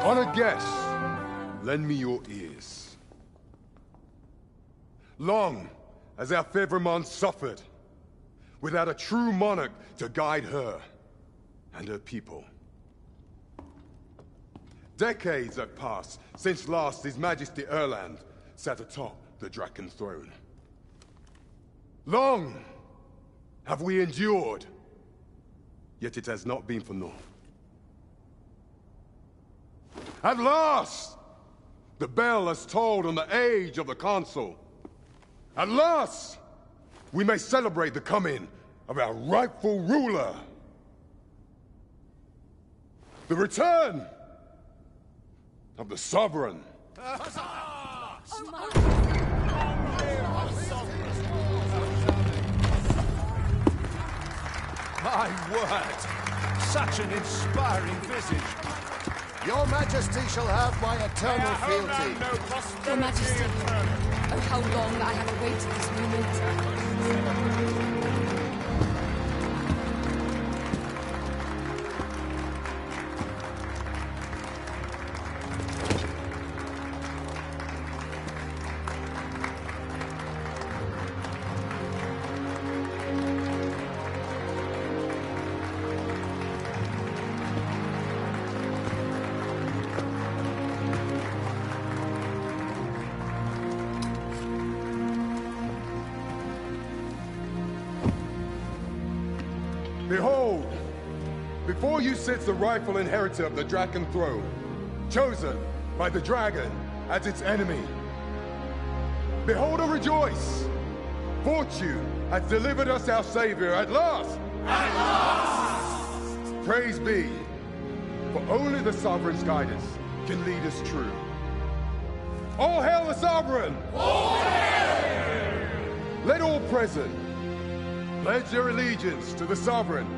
Honored guests, lend me your ears. Long has our Fevrimon suffered, without a true monarch to guide her and her people. Decades have passed since last His Majesty Erland sat atop the Draken throne. Long have we endured, yet it has not been for naught. At last, the bell has tolled on the age of the Consul. At last, we may celebrate the coming of our rightful ruler. The return of the Sovereign. My word! Such an inspiring visage. Your Majesty shall have my eternal fealty. Your Majesty, oh, how long I have awaited this moment. Behold, before you sits the rightful inheritor of the Draken throne, chosen by the dragon as its enemy. Behold and rejoice! Fortune has delivered us our savior at last! At last! Praise be, for only the Sovereign's guidance can lead us true. All hail the Sovereign! All hail! Let all present pledge their allegiance to the Sovereign.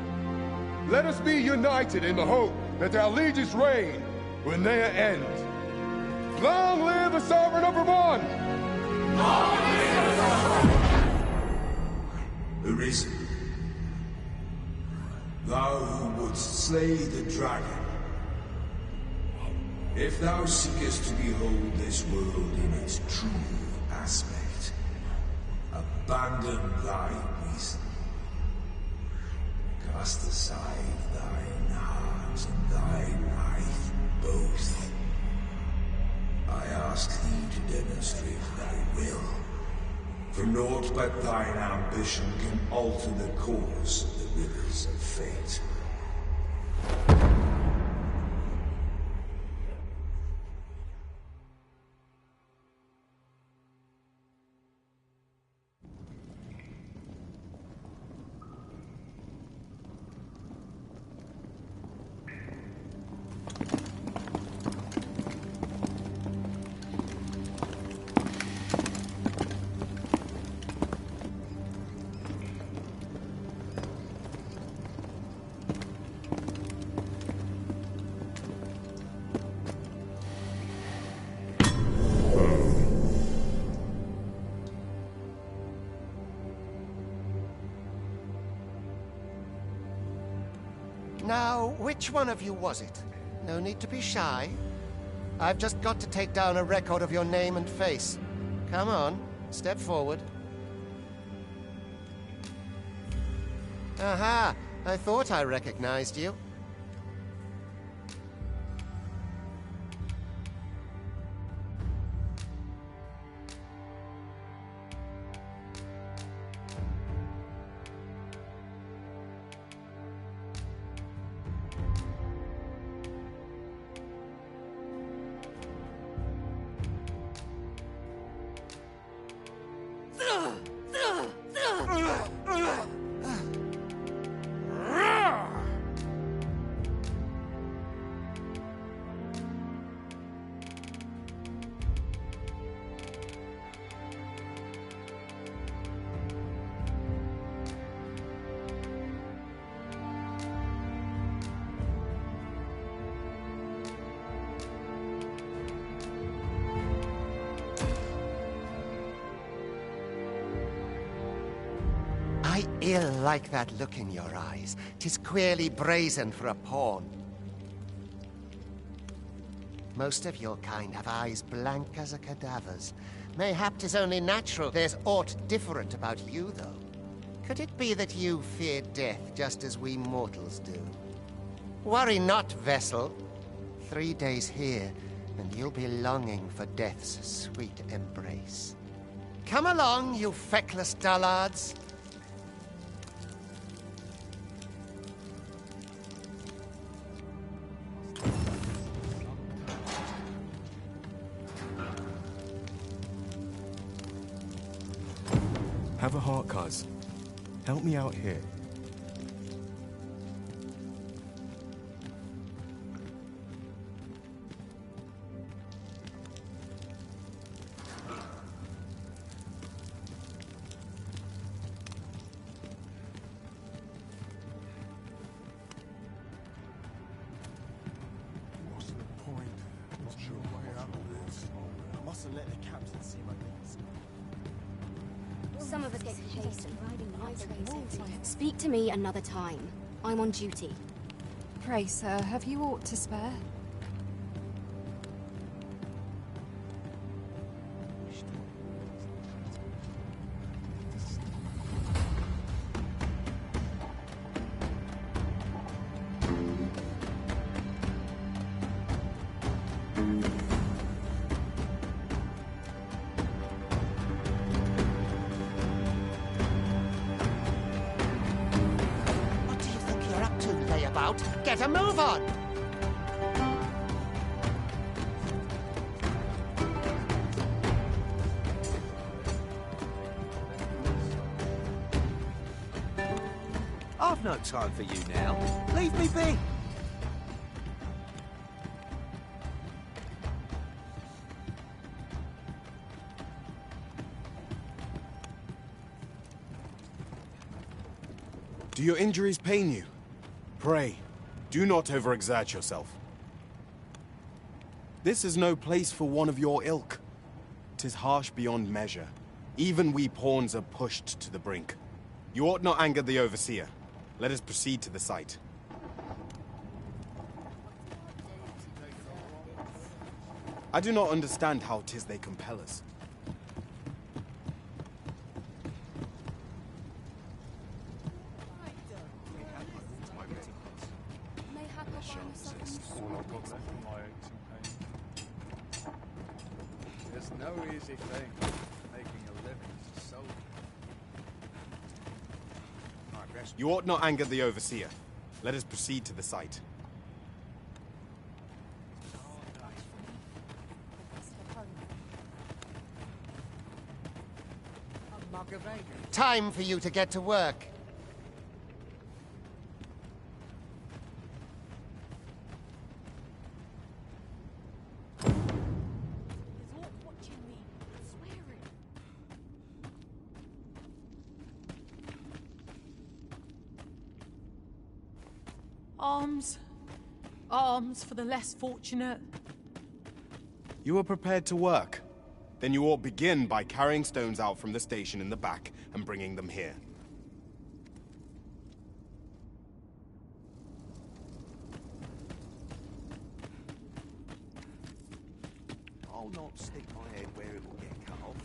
Let us be united in the hope that our liege's reign will ne'er end. Long live the Sovereign of Vermont! Long live the Sovereign! Arisen, thou who wouldst slay the dragon, if thou seekest to behold this world in its true aspect, abandon thy reason. Cast aside thine heart and thy life both. I ask thee to demonstrate thy will, for naught but thine ambition can alter the course of the rivers of fate. Now, which one of you was it? No need to be shy. I've just got to take down a record of your name and face. Come on, step forward. Aha! I thought I recognized you. I ill like that look in your eyes. 'Tis queerly brazen for a pawn. Most of your kind have eyes blank as a cadaver's. Mayhap 'tis only natural. There's aught different about you, though. Could it be that you fear death just as we mortals do? Worry not, vessel. 3 days here, and you'll be longing for death's sweet embrace. Come along, you feckless dullards. Have a heart, cuz. Help me out here. What's the point? What's your way out of this? I mustn't let the captain see my things. Some of us get chased and riding the Speak to me another time. I'm on duty. Pray, sir, have you aught to spare? What do you think you're up to, layabout? Get a move on! I've no time for you now. Leave me be. Do your injuries pain you? Pray, do not overexert yourself. This is no place for one of your ilk. 'Tis harsh beyond measure. Even we pawns are pushed to the brink. You ought not anger the overseer. Let us proceed to the site. I do not understand how 'tis they compel us. There's no easy thing. Making a living as a soldier. You ought not anger the overseer. Let us proceed to the site. Time for you to get to work. Arms. Arms for the less fortunate. You are prepared to work. Then you ought begin by carrying stones out from the station in the back and bringing them here. I'll not stick my head where it will get cut off.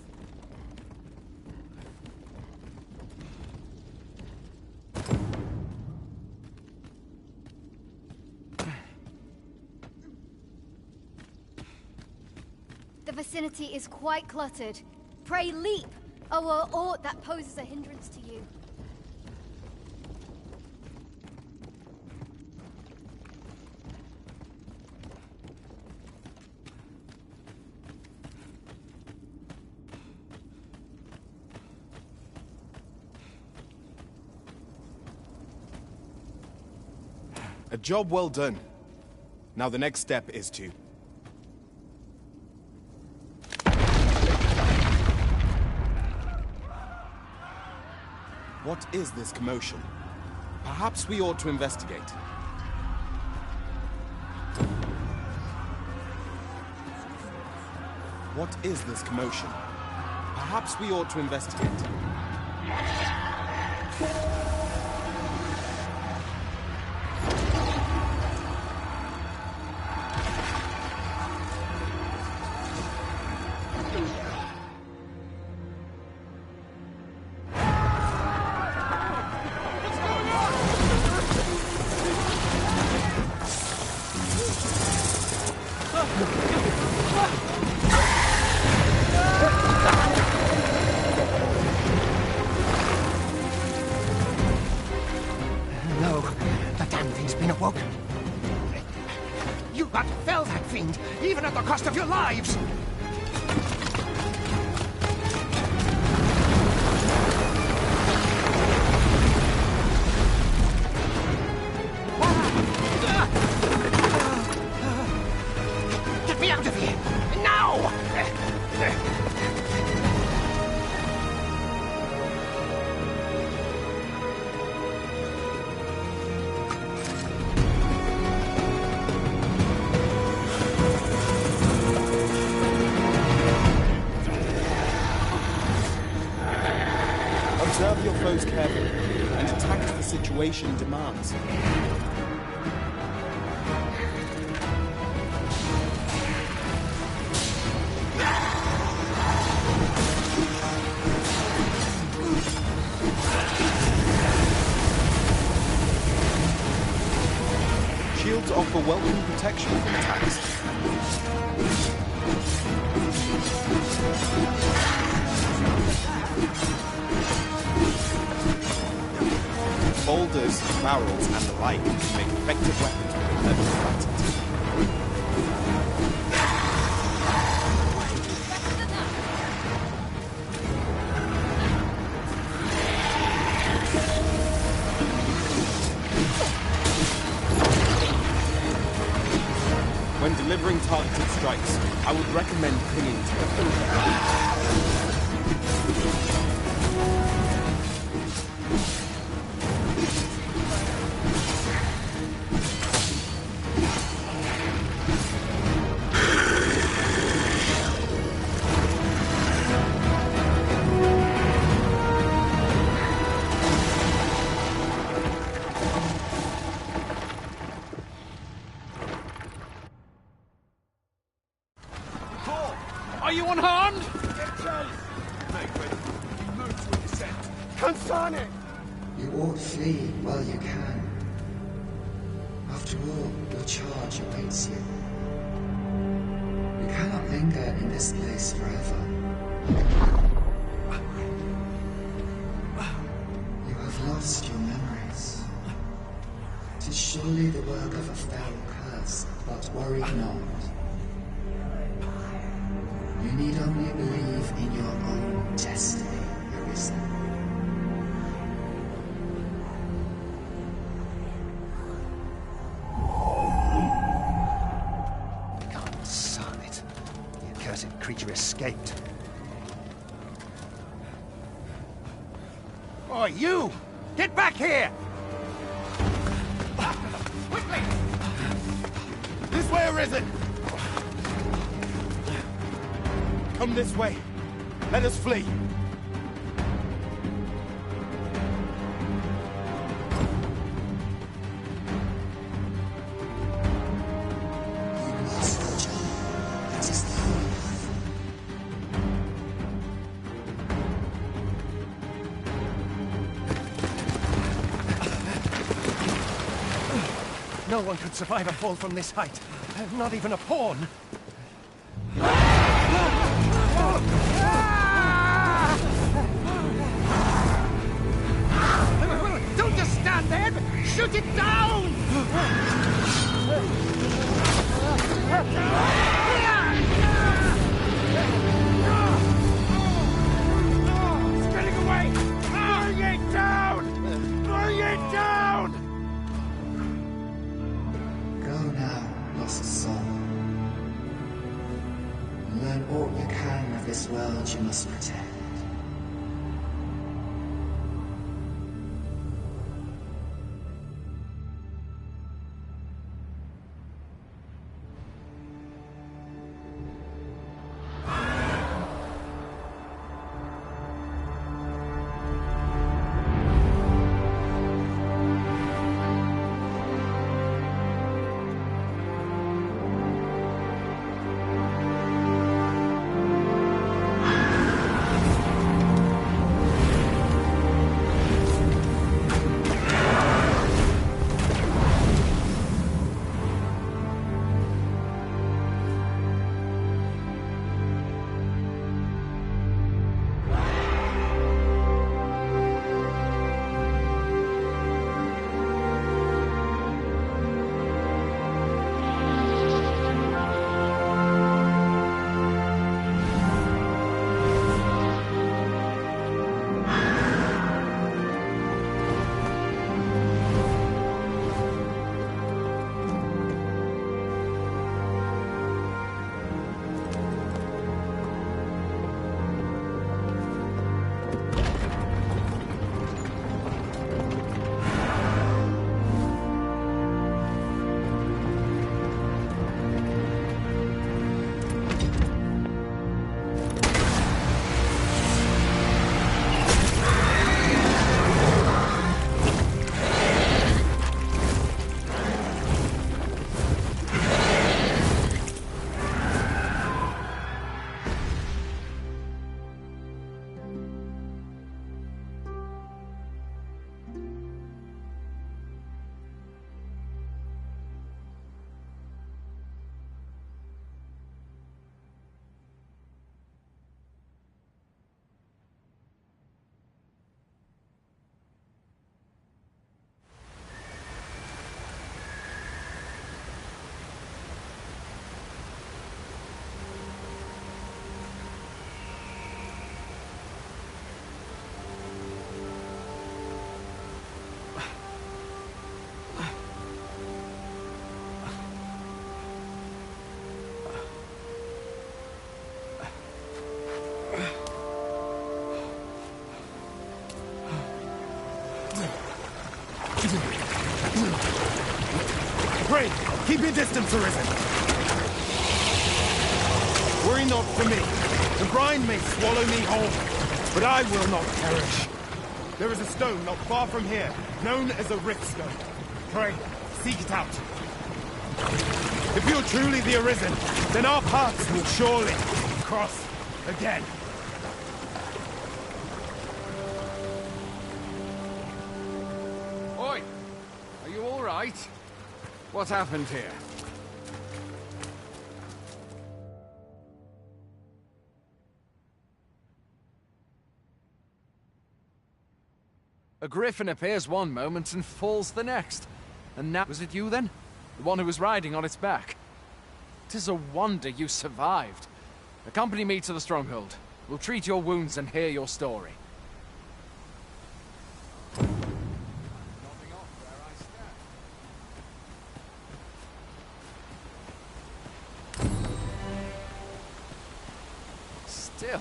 The vicinity is quite cluttered. Pray leap, or aught that poses a hindrance to you. A job well done. Now the next step is to... What is this commotion? Perhaps we ought to investigate. What is this commotion? Perhaps we ought to investigate. No, the damn thing's been awoken. You got to fell that fiend, even at the cost of your lives! Get me out of here! Now! Observe your foes carefully, and attack as the situation demands. Shields offer welcome protection from attacks. Boulders, barrels, and the like can make effective weapons when level flattened. When delivering targeted strikes, I would recommend clinging to the food. Are you unharmed? Get chase! Make ready. You move to a descent. Consane! You ought flee while you can. After all, your charge awaits you. You cannot linger in this place forever. You have lost your memories. 'Tis surely the work of a fell curse, but worry not. You need only believe in your own destiny, Arisen. Consane it. The accursed creature escaped. Oh, you! Get back here! Quickly! This way, Arisen! Come this way. Let us flee. You must go, John. It is the only path. No one could survive a fall from this height. Not even a pawn. Don't just stand there! Shoot it down! It's getting away! Bring it down! Bring it down! Go now, lost soul. Learn all you can of this world you must protect. Pray, keep your distance, Arisen. Worry not for me. The brine may swallow me whole, but I will not perish. There is a stone not far from here, known as a rift stone. Pray, seek it out. If you're truly the Arisen, then our paths will surely cross again. Oi! Are you all right? What happened here? A griffin appears one moment and falls the next. And now, was it you then? The one who was riding on its back? 'Tis a wonder you survived. Accompany me to the stronghold. We'll treat your wounds and hear your story. Still,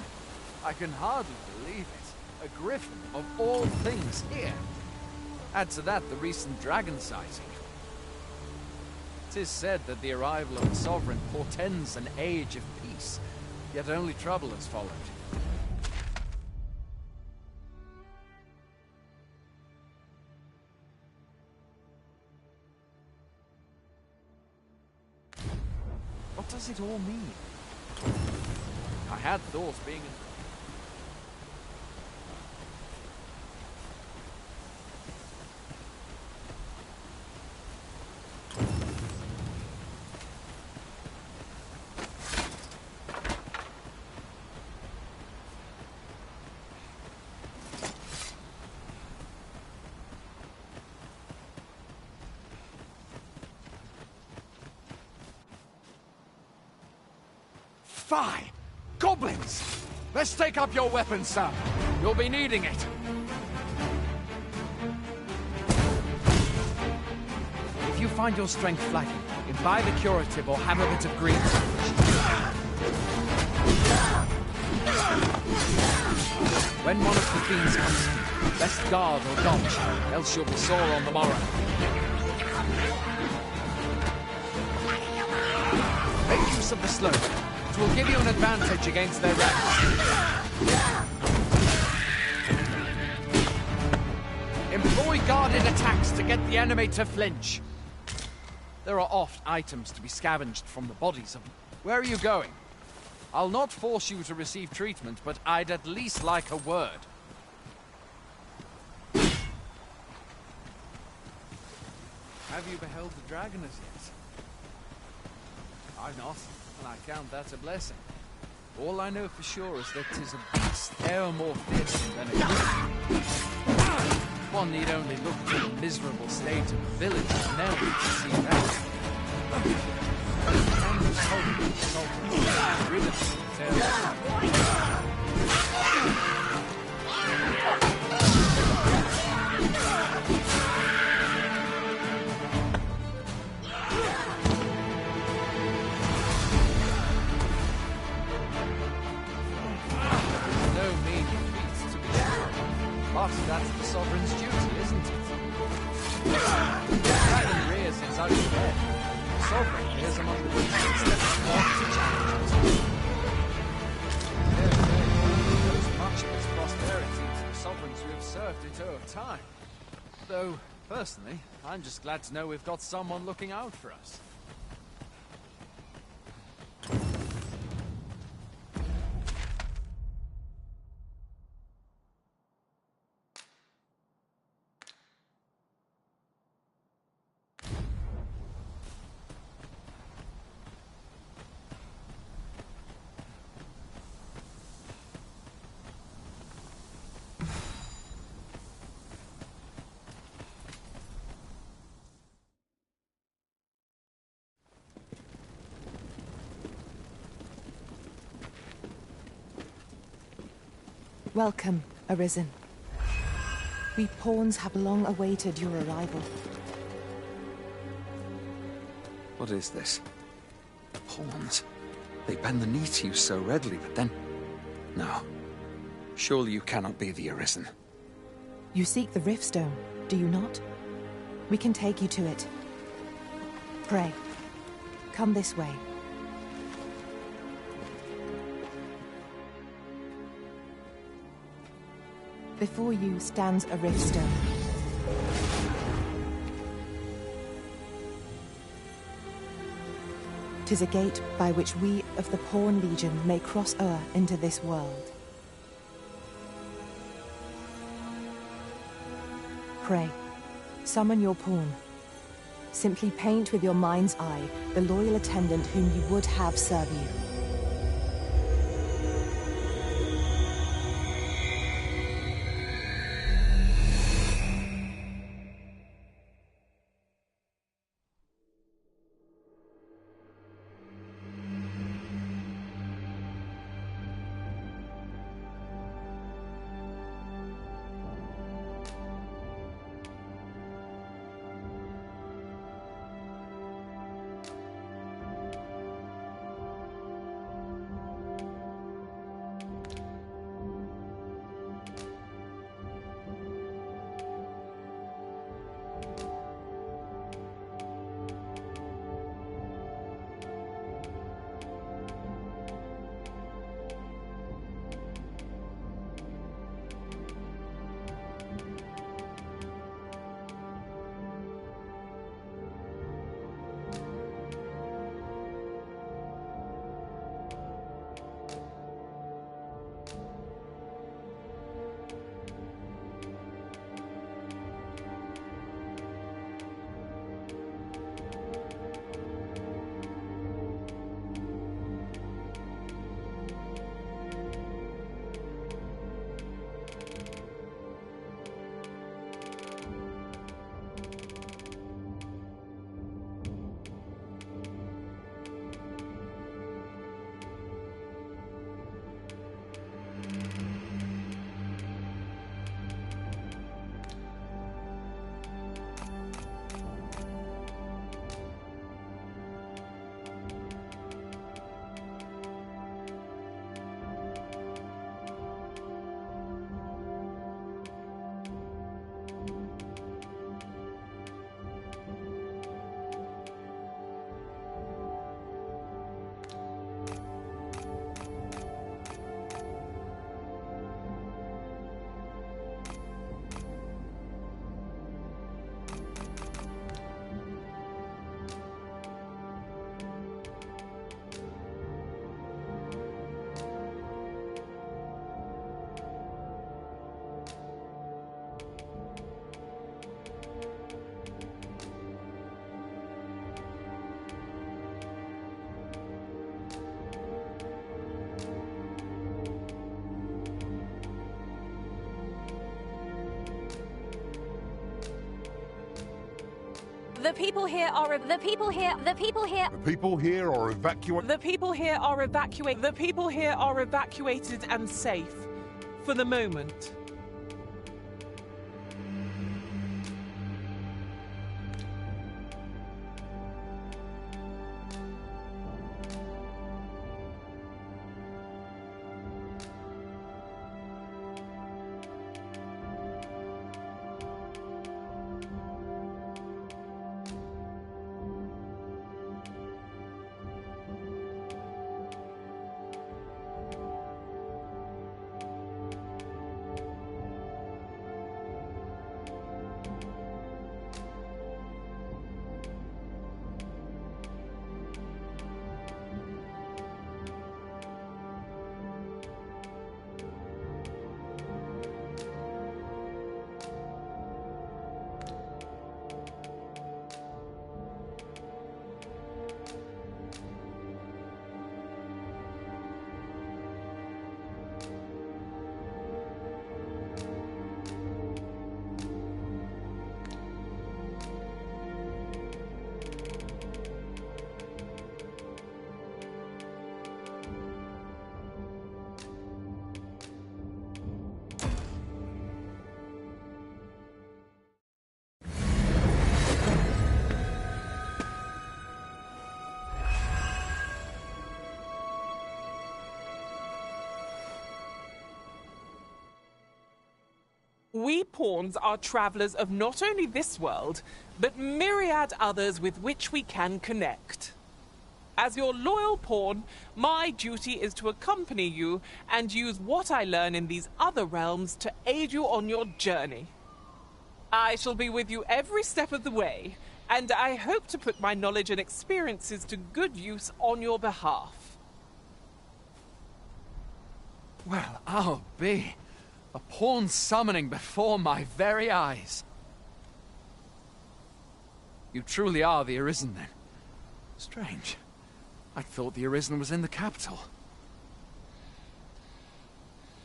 I can hardly believe it. A griffin of all things here. Add to that the recent dragon sighting. 'Tis said that the arrival of the Sovereign portends an age of peace, yet only trouble has followed. What does it all mean? I had thought being in... Fie! Goblins! Let's take up your weapons, son. You'll be needing it. If you find your strength flagging, imbibe a curative or have a bit of green. When one of the fiends comes in, best guard or dodge, else you'll be sore on the morrow. Make use of the slope. It will give you an advantage against their ranks. Employ guarded attacks to get the enemy to flinch. There are oft items to be scavenged from the bodies of them. Where are you going? I'll not force you to receive treatment, but I'd at least like a word. Have you beheld the dragon as yet? I've not, and I count that a blessing. All I know for sure is that 'tis a beast e'er more fearsome than a griffin. One need only look to the miserable state of the village and now we can see that. No mean feat, to be sure. But that's the Sovereign's duty, isn't it? The dragon rears its ugly head. The Sovereign rears among the beasts that want to challenge it. It owes much of its prosperity to the Sovereigns who have served it over time. Though, personally, I'm just glad to know we've got someone looking out for us. Welcome, Arisen. We pawns have long awaited your arrival. What is this? Pawns? They bend the knee to you so readily, but then... No. Surely you cannot be the Arisen. You seek the Riftstone, do you not? We can take you to it. Pray. Come this way. Before you stands a rift stone. "'Tis a gate by which we of the Pawn Legion may cross o'er into this world. Pray, summon your pawn. Simply paint with your mind's eye the loyal attendant whom you would have serve you. The people here are the people here are evacuated and safe for the moment. We pawns are travelers of not only this world, but myriad others with which we can connect. As your loyal pawn, my duty is to accompany you and use what I learn in these other realms to aid you on your journey. I shall be with you every step of the way, and I hope to put my knowledge and experiences to good use on your behalf. Well, I'll be. A pawn summoning before my very eyes. You truly are the Arisen, then? Strange. I thought the Arisen was in the capital.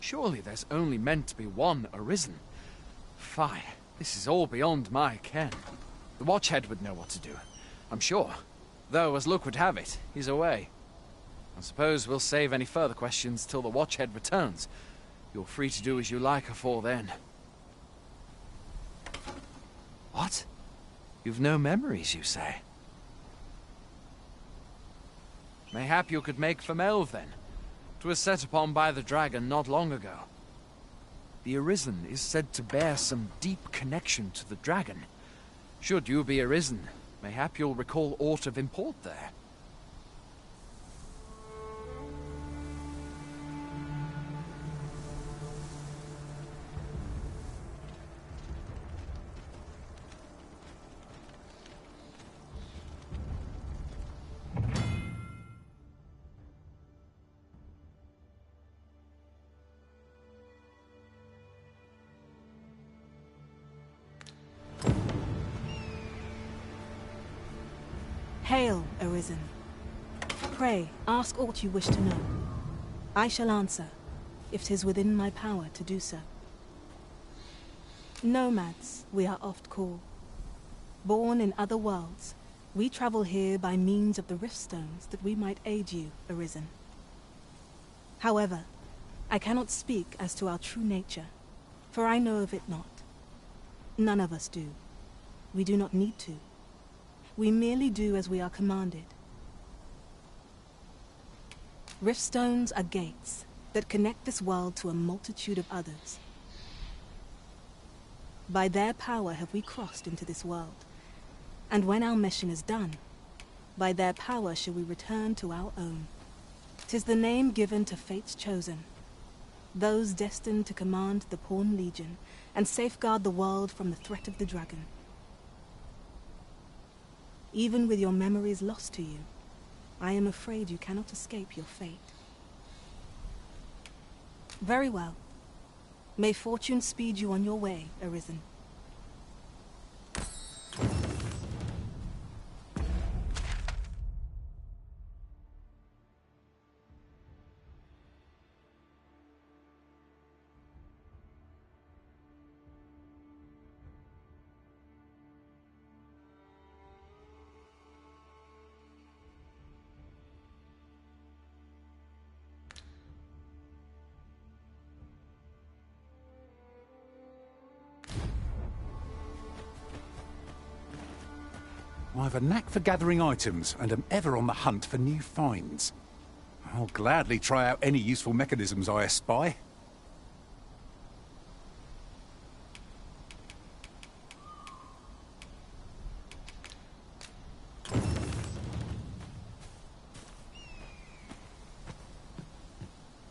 Surely there's only meant to be one Arisen. Fine. This is all beyond my ken. The Watchhead would know what to do, I'm sure. Though, as luck would have it, he's away. I suppose we'll save any further questions till the Watchhead returns. You're free to do as you like afore then. What? You've no memories, you say? Mayhap you could make for Melve, then. 'Twas set upon by the dragon not long ago. The Arisen is said to bear some deep connection to the dragon. Should you be Arisen, mayhap you'll recall aught of import there. Hail, Arisen. Pray, ask aught you wish to know. I shall answer, if 'tis within my power to do so. Nomads, we are oft called. Born in other worlds, we travel here by means of the riftstones that we might aid you, Arisen. However, I cannot speak as to our true nature, for I know of it not. None of us do. We do not need to. We merely do as we are commanded. Riftstones are gates that connect this world to a multitude of others. By their power have we crossed into this world, and when our mission is done, by their power shall we return to our own. 'Tis the name given to fate's chosen, those destined to command the Pawn Legion and safeguard the world from the threat of the dragon. Even with your memories lost to you, I am afraid you cannot escape your fate. Very well. May fortune speed you on your way, Arisen. I have a knack for gathering items, and am ever on the hunt for new finds. I'll gladly try out any useful mechanisms I espy.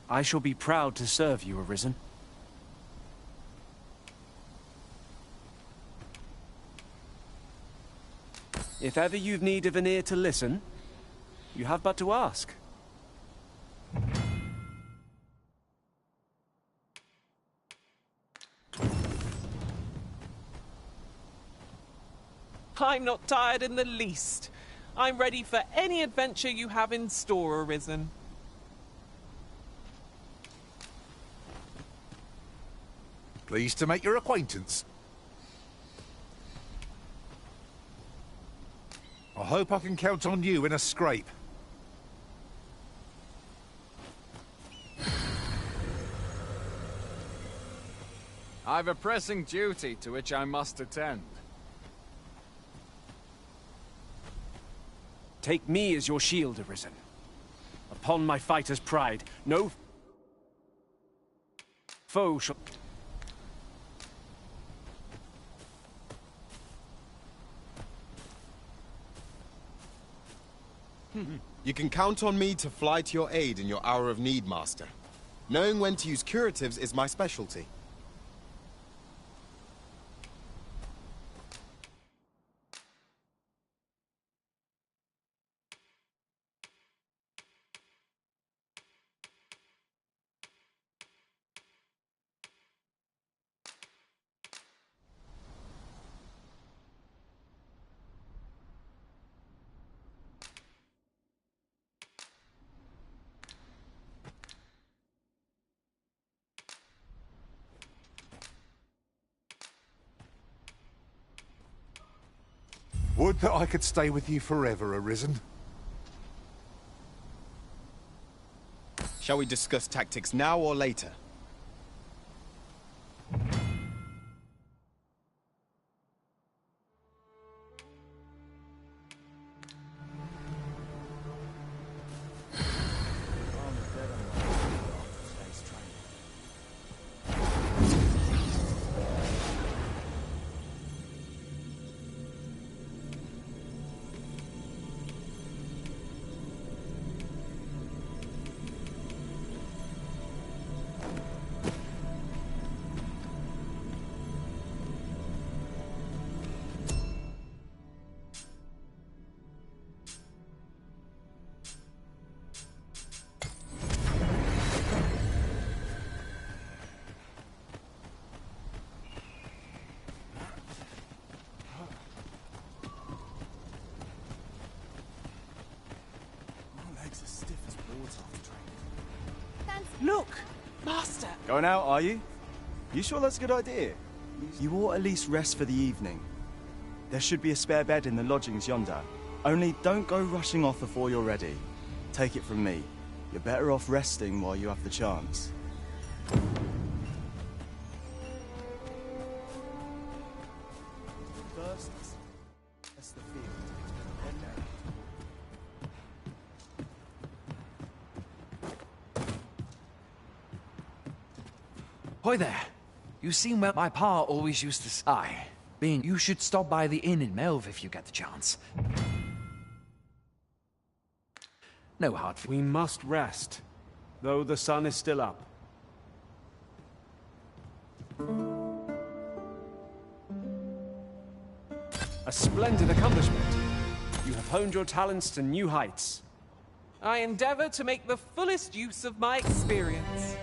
I shall be proud to serve you, Arisen. If ever you've need of an ear to listen, you have but to ask. I'm not tired in the least. I'm ready for any adventure you have in store, Arisen. Pleased to make your acquaintance. I hope I can count on you in a scrape. I've a pressing duty to which I must attend. Take me as your shield, Arisen. Upon my fighter's pride, no foe shall... You can count on me to fly to your aid in your hour of need, Master. Knowing when to use curatives is my specialty. Would that I could stay with you forever, Arisen. Shall we discuss tactics now or later? Look! Master! Going out, are you? You sure that's a good idea? You ought at least rest for the evening. There should be a spare bed in the lodgings yonder. Only don't go rushing off before you're ready. Take it from me. You're better off resting while you have the chance. First, test the field. Hoy there. You seem well. My pa always used to say, being you should stop by the inn in Melv if you get the chance. No hard. We must rest, though the sun is still up. A splendid accomplishment. You have honed your talents to new heights. I endeavor to make the fullest use of my experience.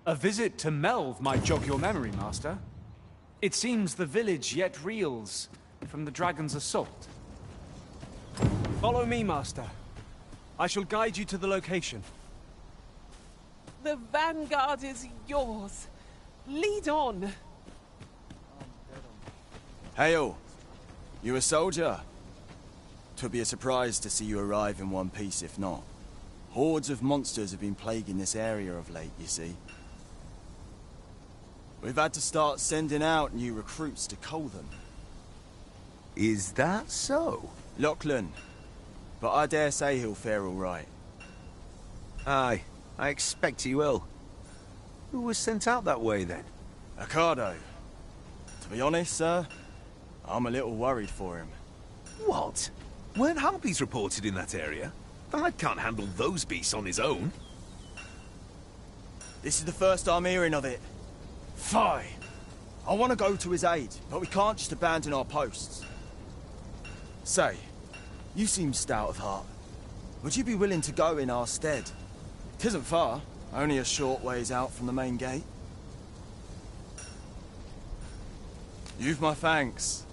A visit to Melv might jog your memory, Master. It seems the village yet reels from the dragon's assault. Follow me, Master. I shall guide you to the location. The vanguard is yours. Lead on. Hail! You a soldier? 'Twould be a surprise to see you arrive in one piece, if not. Hordes of monsters have been plaguing this area of late, you see. We've had to start sending out new recruits to cull them. Is that so? Lachlan. But I dare say he'll fare all right. Aye, I expect he will. Who was sent out that way, then? Ocado. To be honest, sir, I'm a little worried for him. What? Weren't harpies reported in that area? I can't handle those beasts on his own. This is the first I'm hearing of it. Fie! I want to go to his aid, but we can't just abandon our posts. Say, you seem stout of heart. Would you be willing to go in our stead? 'Tisn't far, only a short ways out from the main gate. You've my thanks.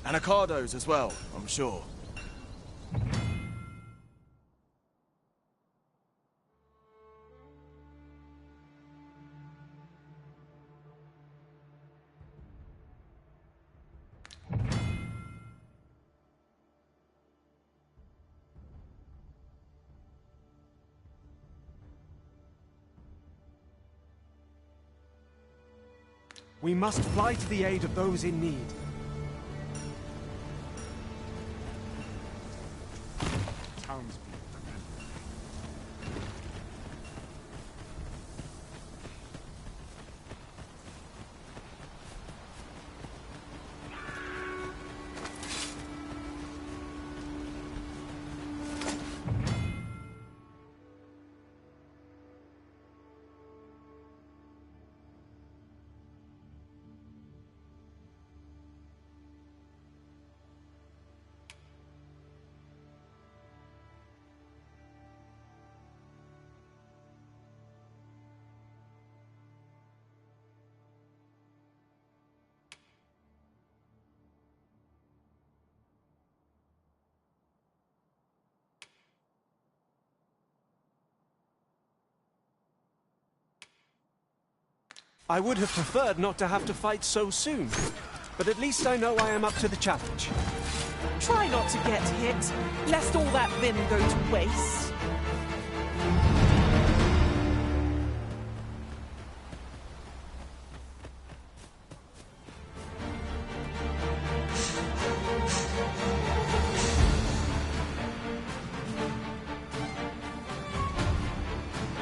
And Ocado's as well, I'm sure. We must fly to the aid of those in need. I would have preferred not to have to fight so soon, but at least I know I am up to the challenge. Try not to get hit, lest all that vim go to waste.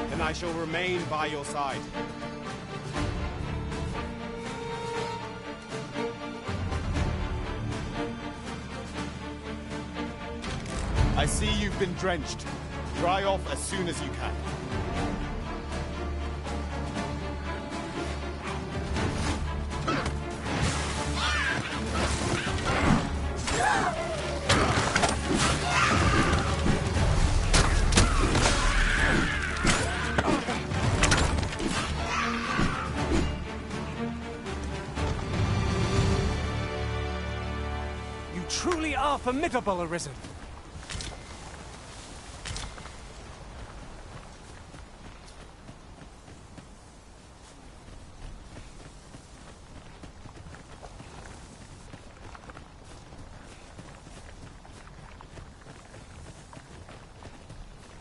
Then I shall remain by your side. I see you've been drenched. Dry off as soon as you can. You truly are formidable, Arisen.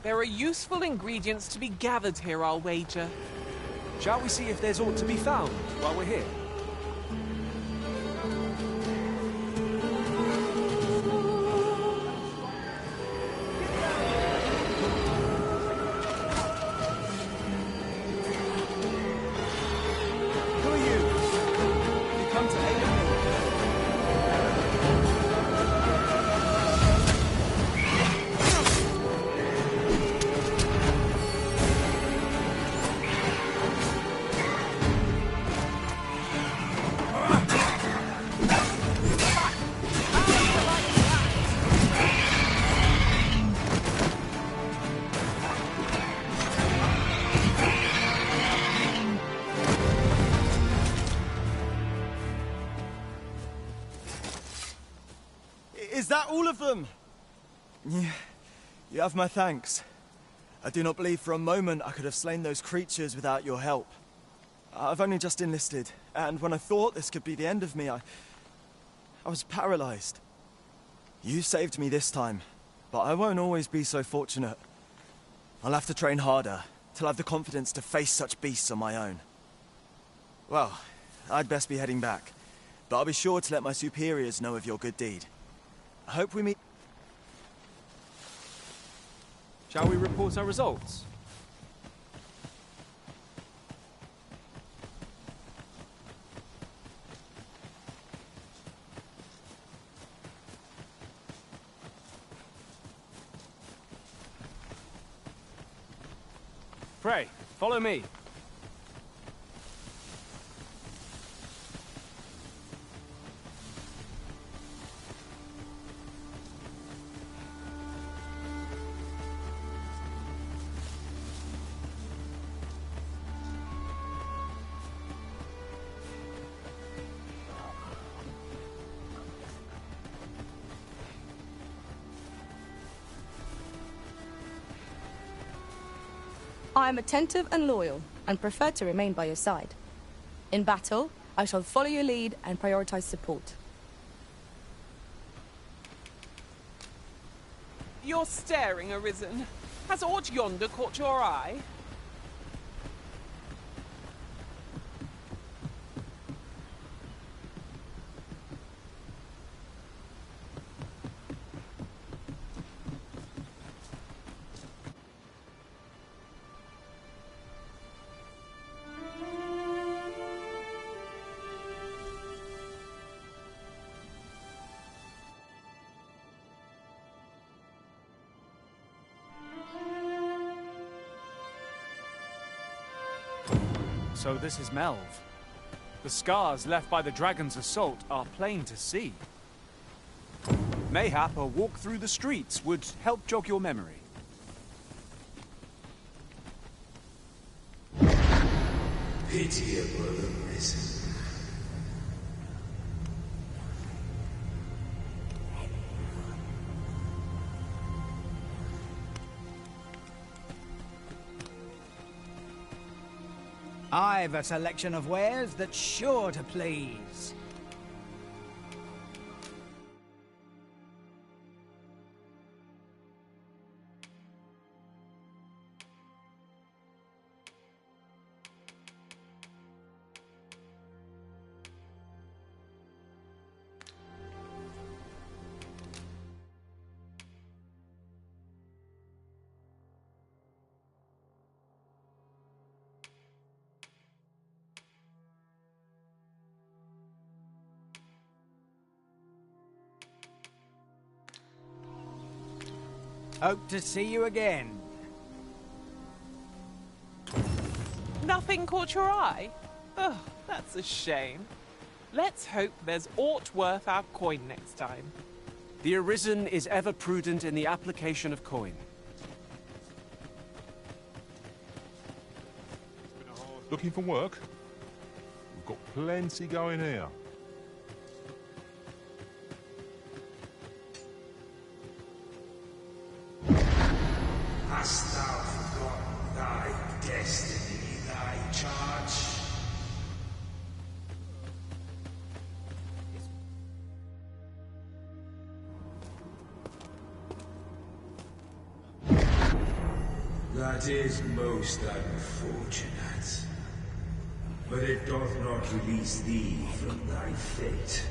There are useful ingredients to be gathered here, I'll wager. Shall we see if there's aught to be found while we're here? Who are you? You come to aid me? Is that all of them? Yeah, you have my thanks. I do not believe for a moment I could have slain those creatures without your help. I've only just enlisted, and when I thought this could be the end of me, I was paralyzed. You saved me this time, but I won't always be so fortunate. I'll have to train harder, till I have the confidence to face such beasts on my own. Well, I'd best be heading back, but I'll be sure to let my superiors know of your good deed. I hope we meet... Shall we report our results? Pray, follow me. I am attentive and loyal, and prefer to remain by your side. In battle, I shall follow your lead and prioritize support. You're staring, Arisen. Has aught yonder caught your eye? So this is Melv. The scars left by the dragon's assault are plain to see. Mayhap a walk through the streets would help jog your memory. Pitiable Arisen. I've a selection of wares that's sure to please. Hope to see you again. Nothing caught your eye? Ugh, that's a shame. Let's hope there's aught worth our coin next time. The Arisen is ever prudent in the application of coin. Looking for work? We've got plenty going here. Hast thou forgotten thy destiny, thy charge? That is most unfortunate. But it doth not release thee from thy fate.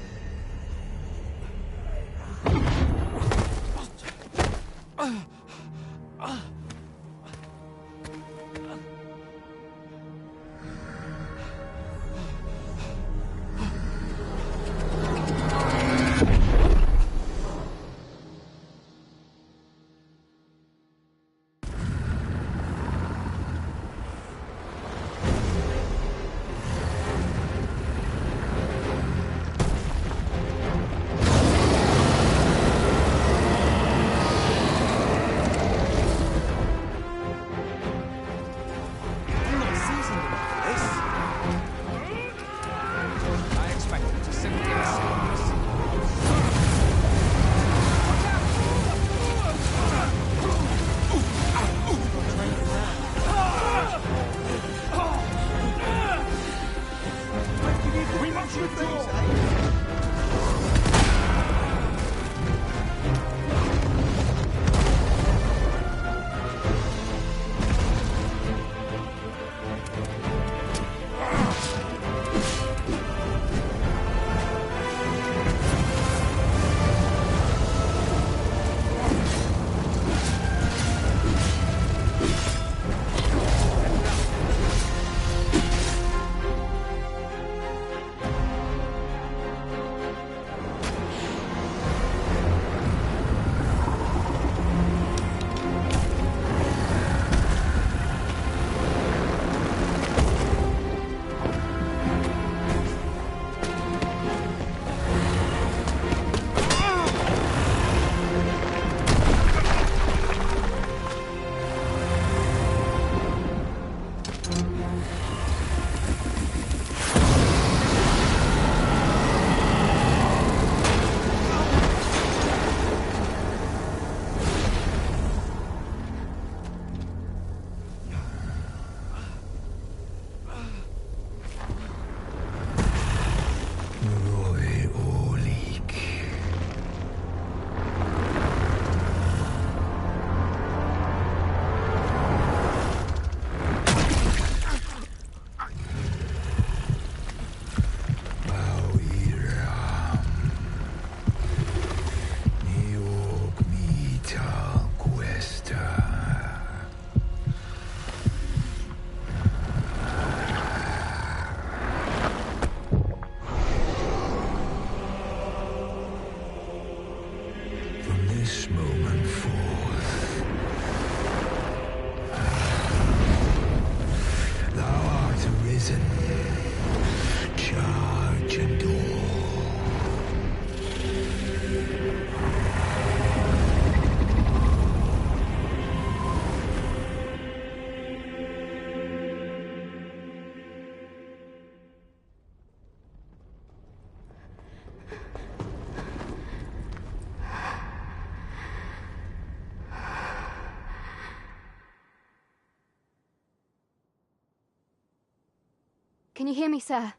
Can you hear me, sir?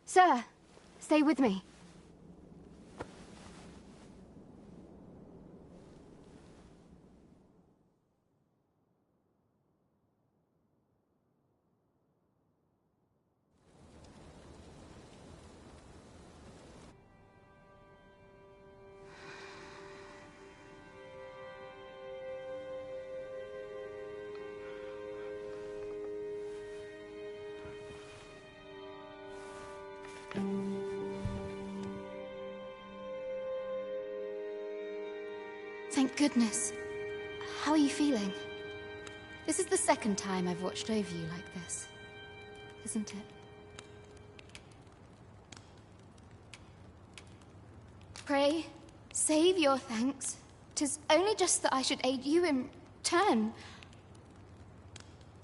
Sir, stay with me. Thank goodness. How are you feeling? This is the second time I've watched over you like this, isn't it? Pray, save your thanks. 'Tis only just that I should aid you in turn.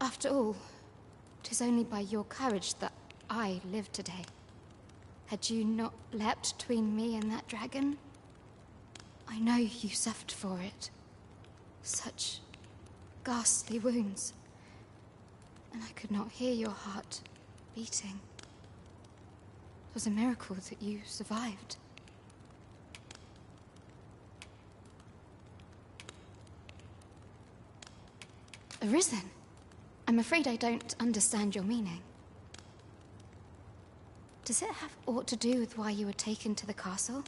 After all, 'tis only by your courage that I live today. Had you not leapt between me and that dragon, I know you suffered for it. Such ghastly wounds. And I could not hear your heart beating. It was a miracle that you survived. Arisen? I'm afraid I don't understand your meaning. Does it have aught to do with why you were taken to the castle?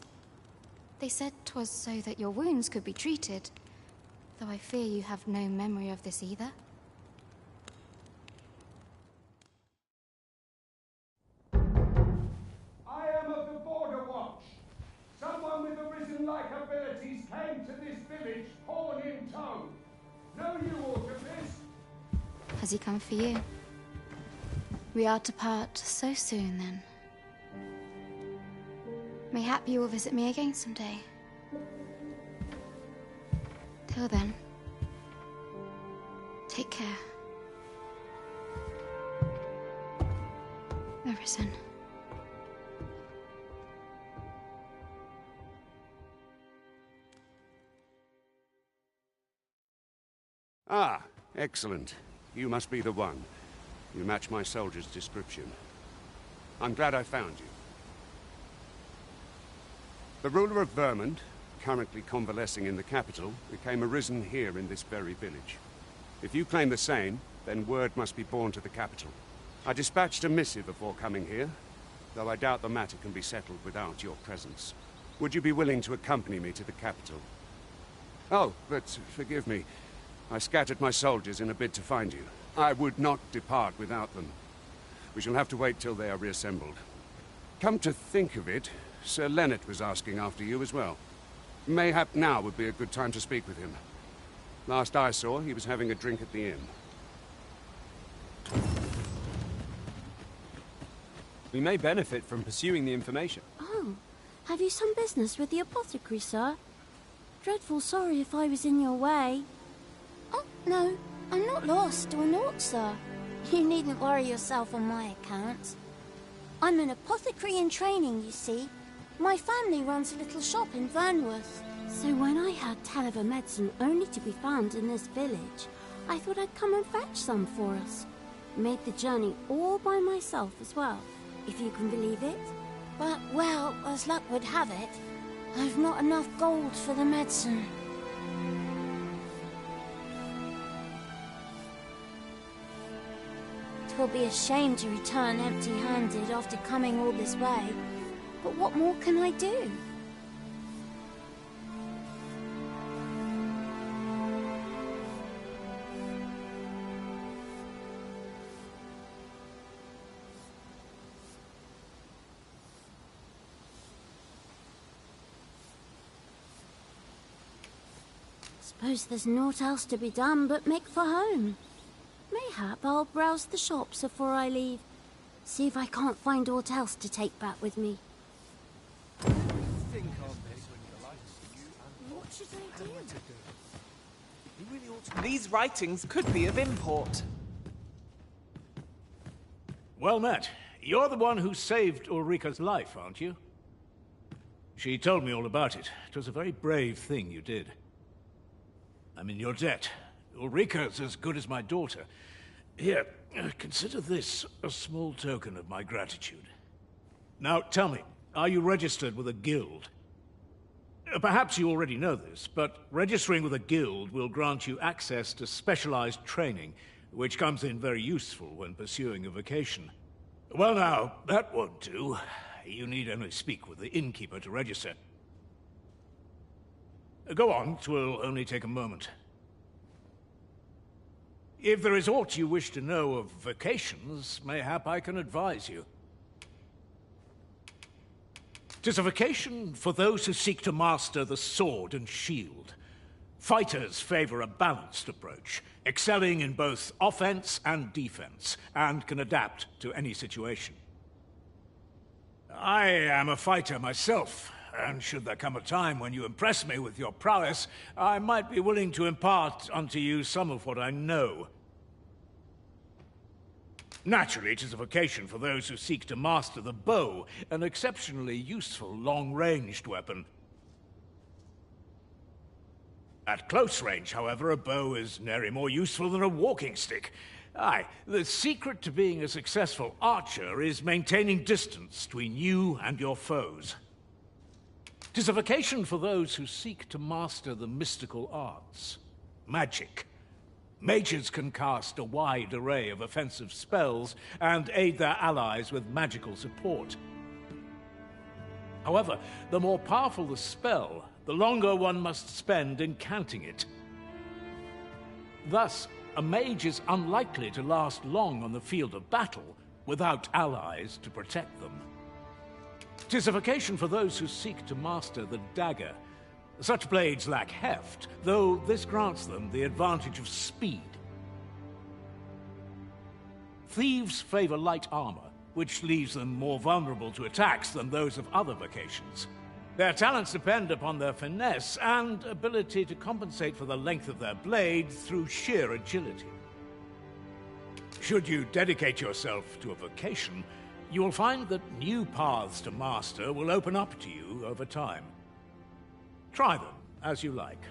They said 'twas so that your wounds could be treated, though I fear you have no memory of this either. I am of the Border Watch. Someone with Arisen-like abilities came to this village, horn in tow. Know you aught of this? Has he come for you? We are to part so soon, then. Mayhap you will visit me again someday. Till then, take care. Arisen. Ah, excellent. You must be the one. You match my soldier's description. I'm glad I found you. The ruler of Vermont, currently convalescing in the capital, became arisen here in this very village. If you claim the same, then word must be borne to the capital. I dispatched a missive before coming here, though I doubt the matter can be settled without your presence. Would you be willing to accompany me to the capital? Oh, but forgive me. I scattered my soldiers in a bid to find you. I would not depart without them. We shall have to wait till they are reassembled. Come to think of it, Sir Leonard was asking after you as well. Mayhap now would be a good time to speak with him. Last I saw, he was having a drink at the inn. We may benefit from pursuing the information. Oh, have you some business with the apothecary, sir? Dreadful sorry if I was in your way. Oh, no, I'm not lost or naught, sir. You needn't worry yourself on my account. I'm an apothecary in training, you see. My family runs a little shop in Vernworth. So when I heard tell of a medicine only to be found in this village, I thought I'd come and fetch some for us. Made the journey all by myself as well, if you can believe it. But, well, as luck would have it, I've not enough gold for the medicine. It will be a shame to return empty-handed after coming all this way. But what more can I do? Suppose there's naught else to be done but make for home. Mayhap I'll browse the shops before I leave. See if I can't find aught else to take back with me. What should I do? These writings could be of import. Well met. You're the one who saved Ulrika's life, aren't you? She told me all about it. It was a very brave thing you did. I'm in your debt. Ulrika's as good as my daughter. Here, consider this a small token of my gratitude. Now, tell me, are you registered with a guild? Perhaps you already know this, but registering with a guild will grant you access to specialized training, which comes in very useful when pursuing a vocation. Well now, that won't do. You need only speak with the innkeeper to register. Go on, 'twill only take a moment. If there is aught you wish to know of vocations, mayhap I can advise you. 'Tis a vocation for those who seek to master the sword and shield. Fighters favor a balanced approach, excelling in both offense and defense, and can adapt to any situation. I am a fighter myself, and should there come a time when you impress me with your prowess, I might be willing to impart unto you some of what I know. Naturally, it is a vocation for those who seek to master the bow, an exceptionally useful long-ranged weapon. At close range, however, a bow is nary more useful than a walking stick. Aye, the secret to being a successful archer is maintaining distance between you and your foes. 'Tis a vocation for those who seek to master the mystical arts. Magic. Mages can cast a wide array of offensive spells and aid their allies with magical support. However, the more powerful the spell, the longer one must spend incanting it. Thus, a mage is unlikely to last long on the field of battle without allies to protect them. 'Tis a vocation for those who seek to master the dagger. Such blades lack heft, though this grants them the advantage of speed. Thieves favor light armor, which leaves them more vulnerable to attacks than those of other vocations. Their talents depend upon their finesse and ability to compensate for the length of their blade through sheer agility. Should you dedicate yourself to a vocation, you will find that new paths to master will open up to you over time. Try them as you like.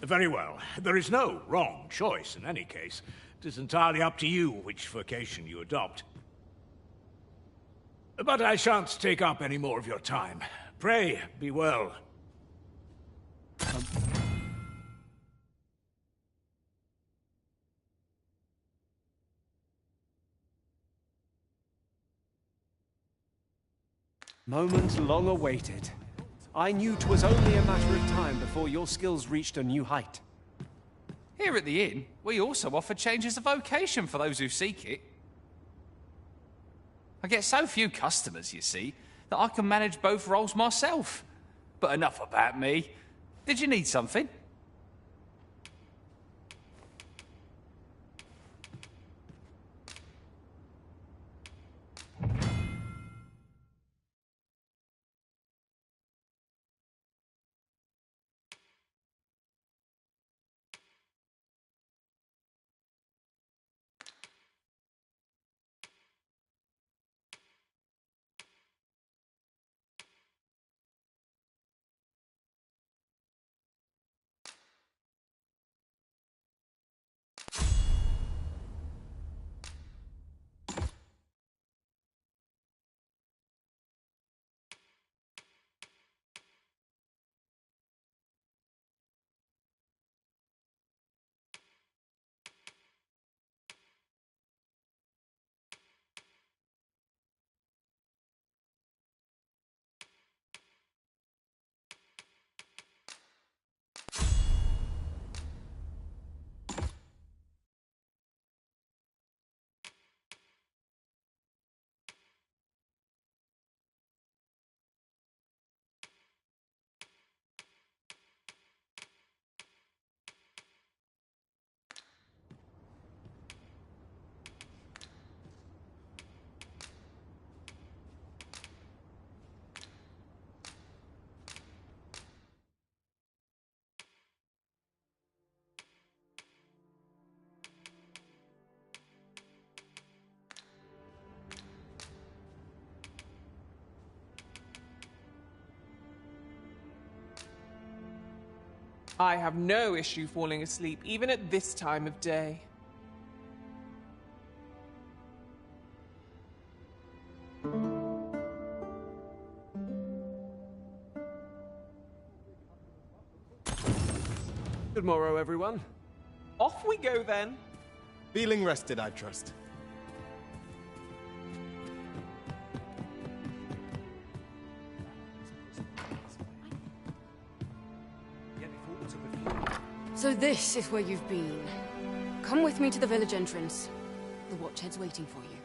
Very well. There is no wrong choice in any case. It is entirely up to you which vocation you adopt. But I shan't take up any more of your time. Pray, be well. Moment long awaited. I knew 'twas only a matter of time before your skills reached a new height. Here at the inn, we also offer changes of vocation for those who seek it. I get so few customers, you see, that I can manage both roles myself. But enough about me. Did you need something? I have no issue falling asleep, even at this time of day. Good morrow, everyone. Off we go, then. Feeling rested, I trust. So this is where you've been. Come with me to the village entrance. The Watchhead's waiting for you.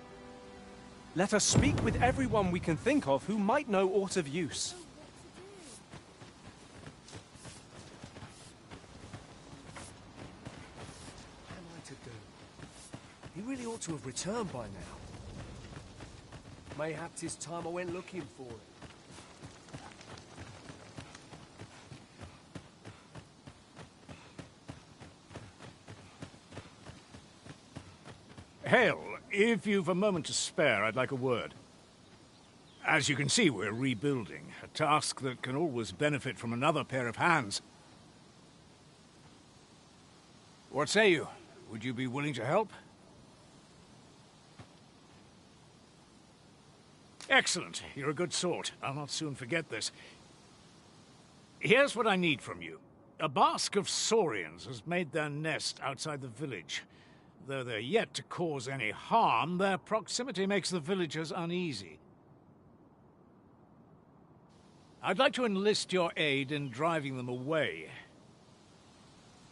Let us speak with everyone we can think of who might know aught of use. What am I to do? He really ought to have returned by now. Mayhap 'tis time I went looking for it. Hail, if you've a moment to spare, I'd like a word. As you can see, we're rebuilding, a task that can always benefit from another pair of hands. What say you? Would you be willing to help? Excellent. You're a good sort. I'll not soon forget this. Here's what I need from you. A bask of saurians has made their nest outside the village. Though they're yet to cause any harm, their proximity makes the villagers uneasy. I'd like to enlist your aid in driving them away.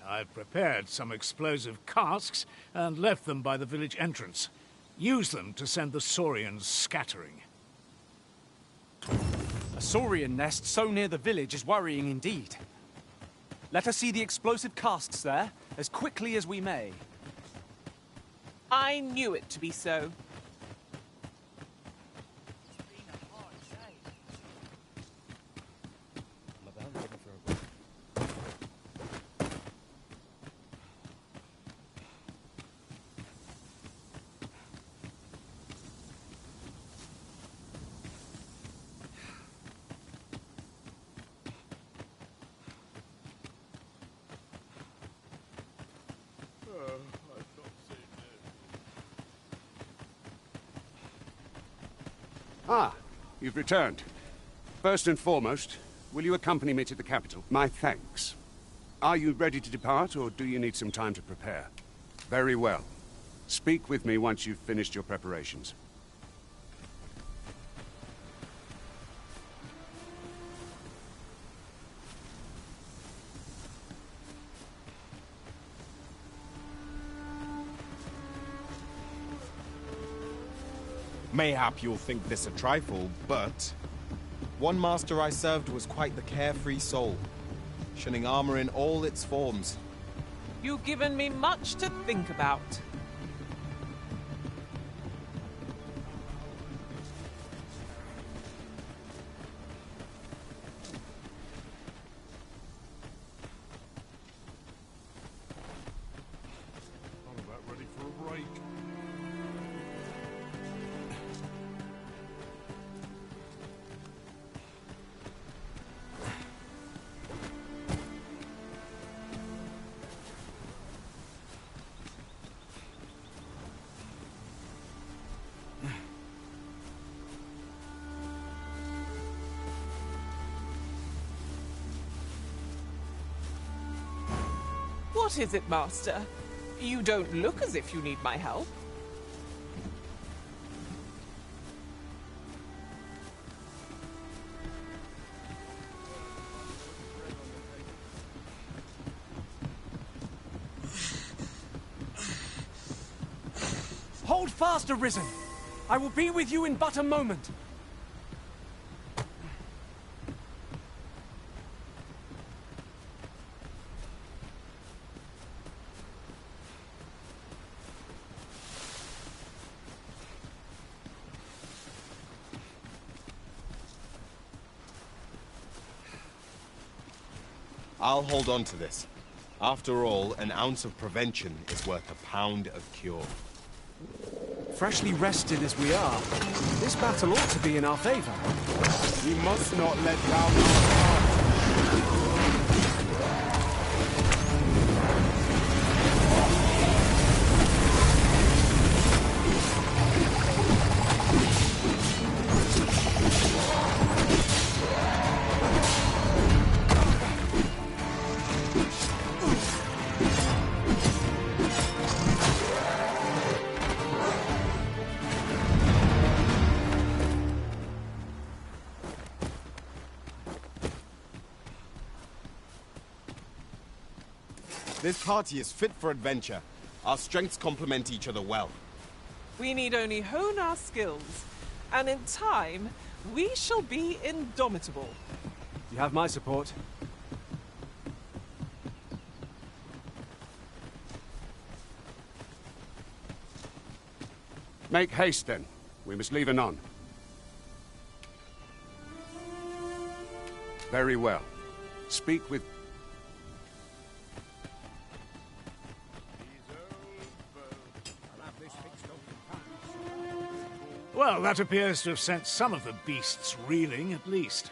I've prepared some explosive casks and left them by the village entrance. Use them to send the saurians scattering. A saurian nest so near the village is worrying indeed. Let us see the explosive casks there, as quickly as we may. I knew it to be so. Ah, you've returned. First and foremost, will you accompany me to the capital? My thanks. Are you ready to depart, or do you need some time to prepare? Very well. Speak with me once you've finished your preparations. Mayhap you'll think this a trifle, but one master I served was quite the carefree soul, shunning armor in all its forms. You've given me much to think about. I'm about ready for a break. What is it, Master? You don't look as if you need my help. Hold fast, Arisen! I will be with you in but a moment. I'll hold on to this. After all, an ounce of prevention is worth a pound of cure. Freshly rested as we are, this battle ought to be in our favor. We must not let down our guard. This party is fit for adventure. Our strengths complement each other well. We need only hone our skills, and in time, we shall be indomitable. You have my support. Make haste, then. We must leave anon. Very well. Speak with... Well, that appears to have sent some of the beasts reeling, at least.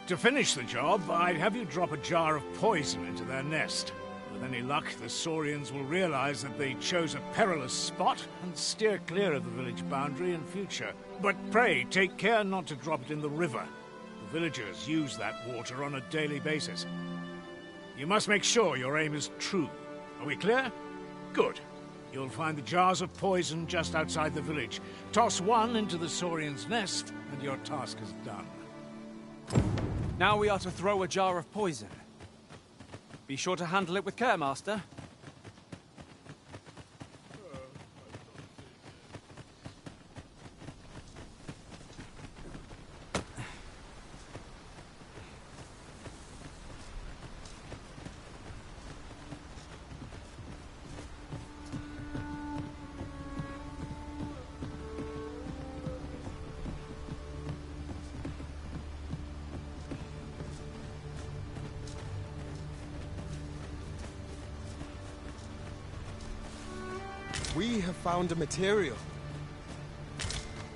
To finish the job, I'd have you drop a jar of poison into their nest. With any luck, the Saurians will realize that they chose a perilous spot and steer clear of the village boundary in future. But pray, take care not to drop it in the river. The villagers use that water on a daily basis. You must make sure your aim is true. Are we clear? Good. You'll find the jars of poison just outside the village. Toss one into the Saurian's nest, and your task is done. Now we are to throw a jar of poison. Be sure to handle it with care, Master. We have found a material.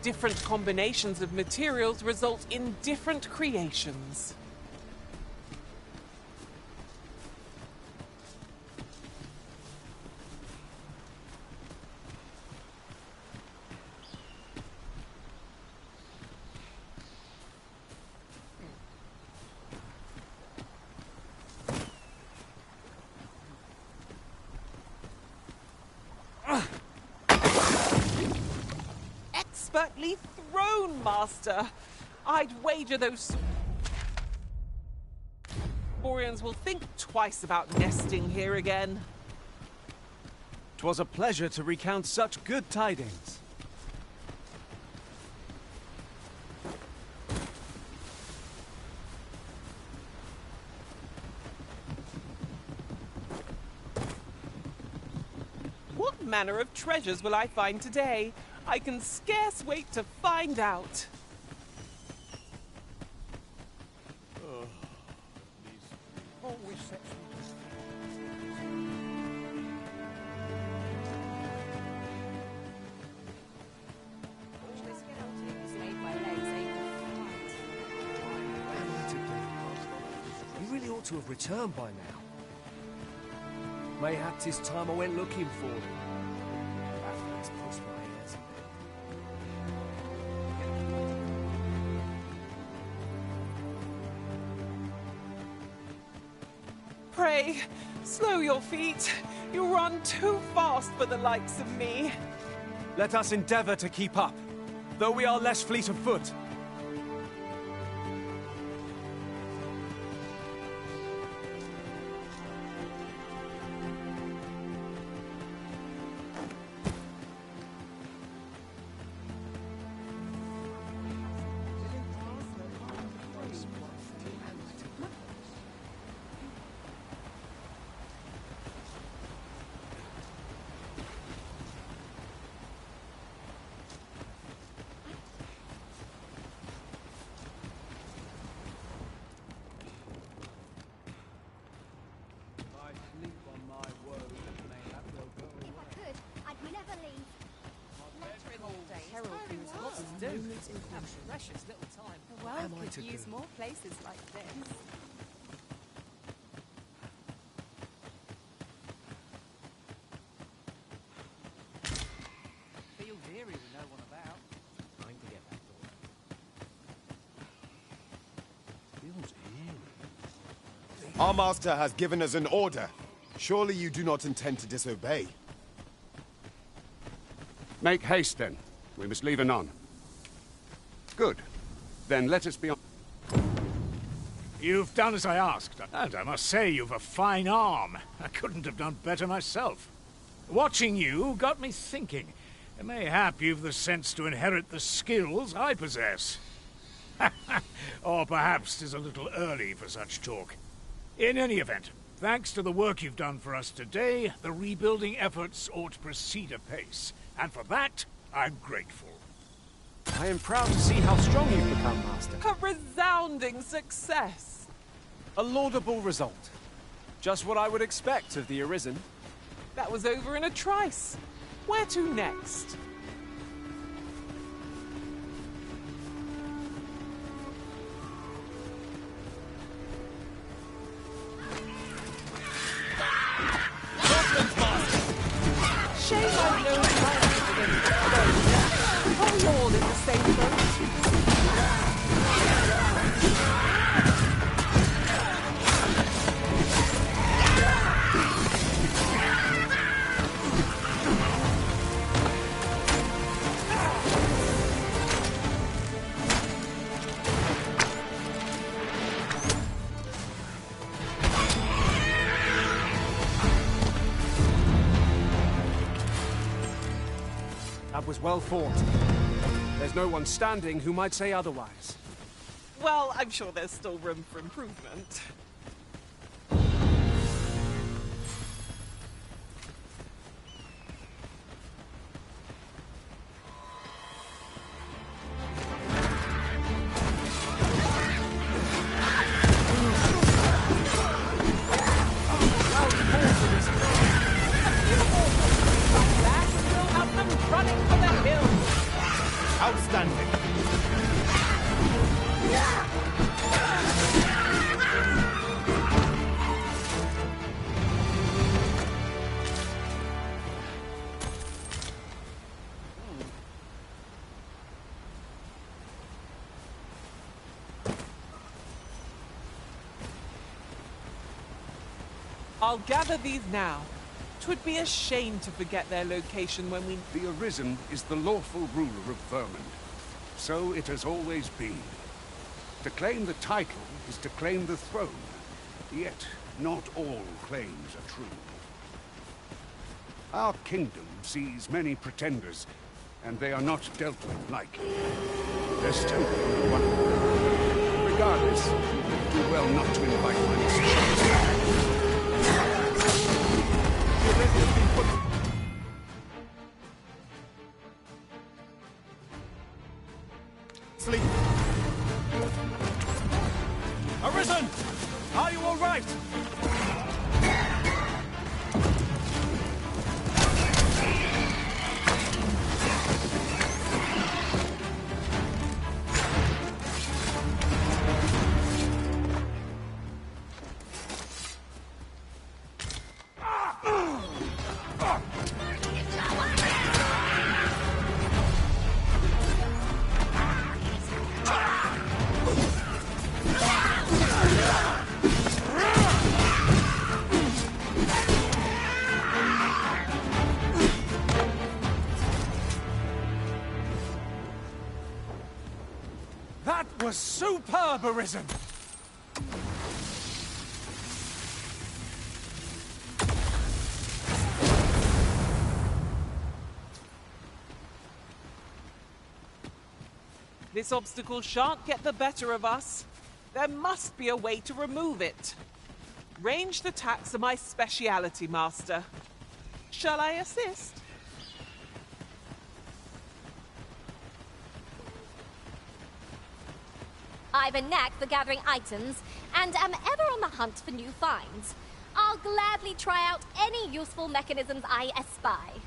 Different combinations of materials result in different creations. Expertly thrown, Master. I'd wager those Saurians will think twice about nesting here again. 'Twas a pleasure to recount such good tidings. What manner of treasures will I find today? I can scarce wait to find out. He really ought to have returned by now. Mayhap 'tis time I went looking for him. Let's cross my ears. Pray, slow your feet. You run too fast for the likes of me. Let us endeavor to keep up, though we are less fleet of foot. Precious little time. The Am I world to could use do? more places like this. Field Eerie we know one about. I can get that door. Feels eerie. Our master has given us an order. Surely you do not intend to disobey. Make haste, then. We must leave anon. Good. Then let us be on... You've done as I asked, and I must say you've a fine arm. I couldn't have done better myself. Watching you got me thinking. Mayhap you've the sense to inherit the skills I possess. Or perhaps 'tis a little early for such talk. In any event, thanks to the work you've done for us today, the rebuilding efforts ought to proceed apace. And for that, I'm grateful. I am proud to see how strong you've become, Master. A resounding success! A laudable result. Just what I would expect of the Arisen. That was over in a trice. Where to next? Shame I've known Are we all in the same boat? That was well fought. There's no one standing who might say otherwise. Well, I'm sure there's still room for improvement. I'll gather these now. 'Twould be a shame to forget their location when we... The Arisen is the lawful ruler of Vermund. So it has always been. To claim the title is to claim the throne. Yet, not all claims are true. Our kingdom sees many pretenders, and they are not dealt with lightly. There's still one. Regardless, do well not to invite my misfortunes. Sleep. Arisen! Are you all right? That was superb, Arisen! This obstacle shan't get the better of us. There must be a way to remove it. Ranged attacks are my speciality, Master. Shall I assist? I've a knack for gathering items, and am ever on the hunt for new finds. I'll gladly try out any useful mechanisms I espy.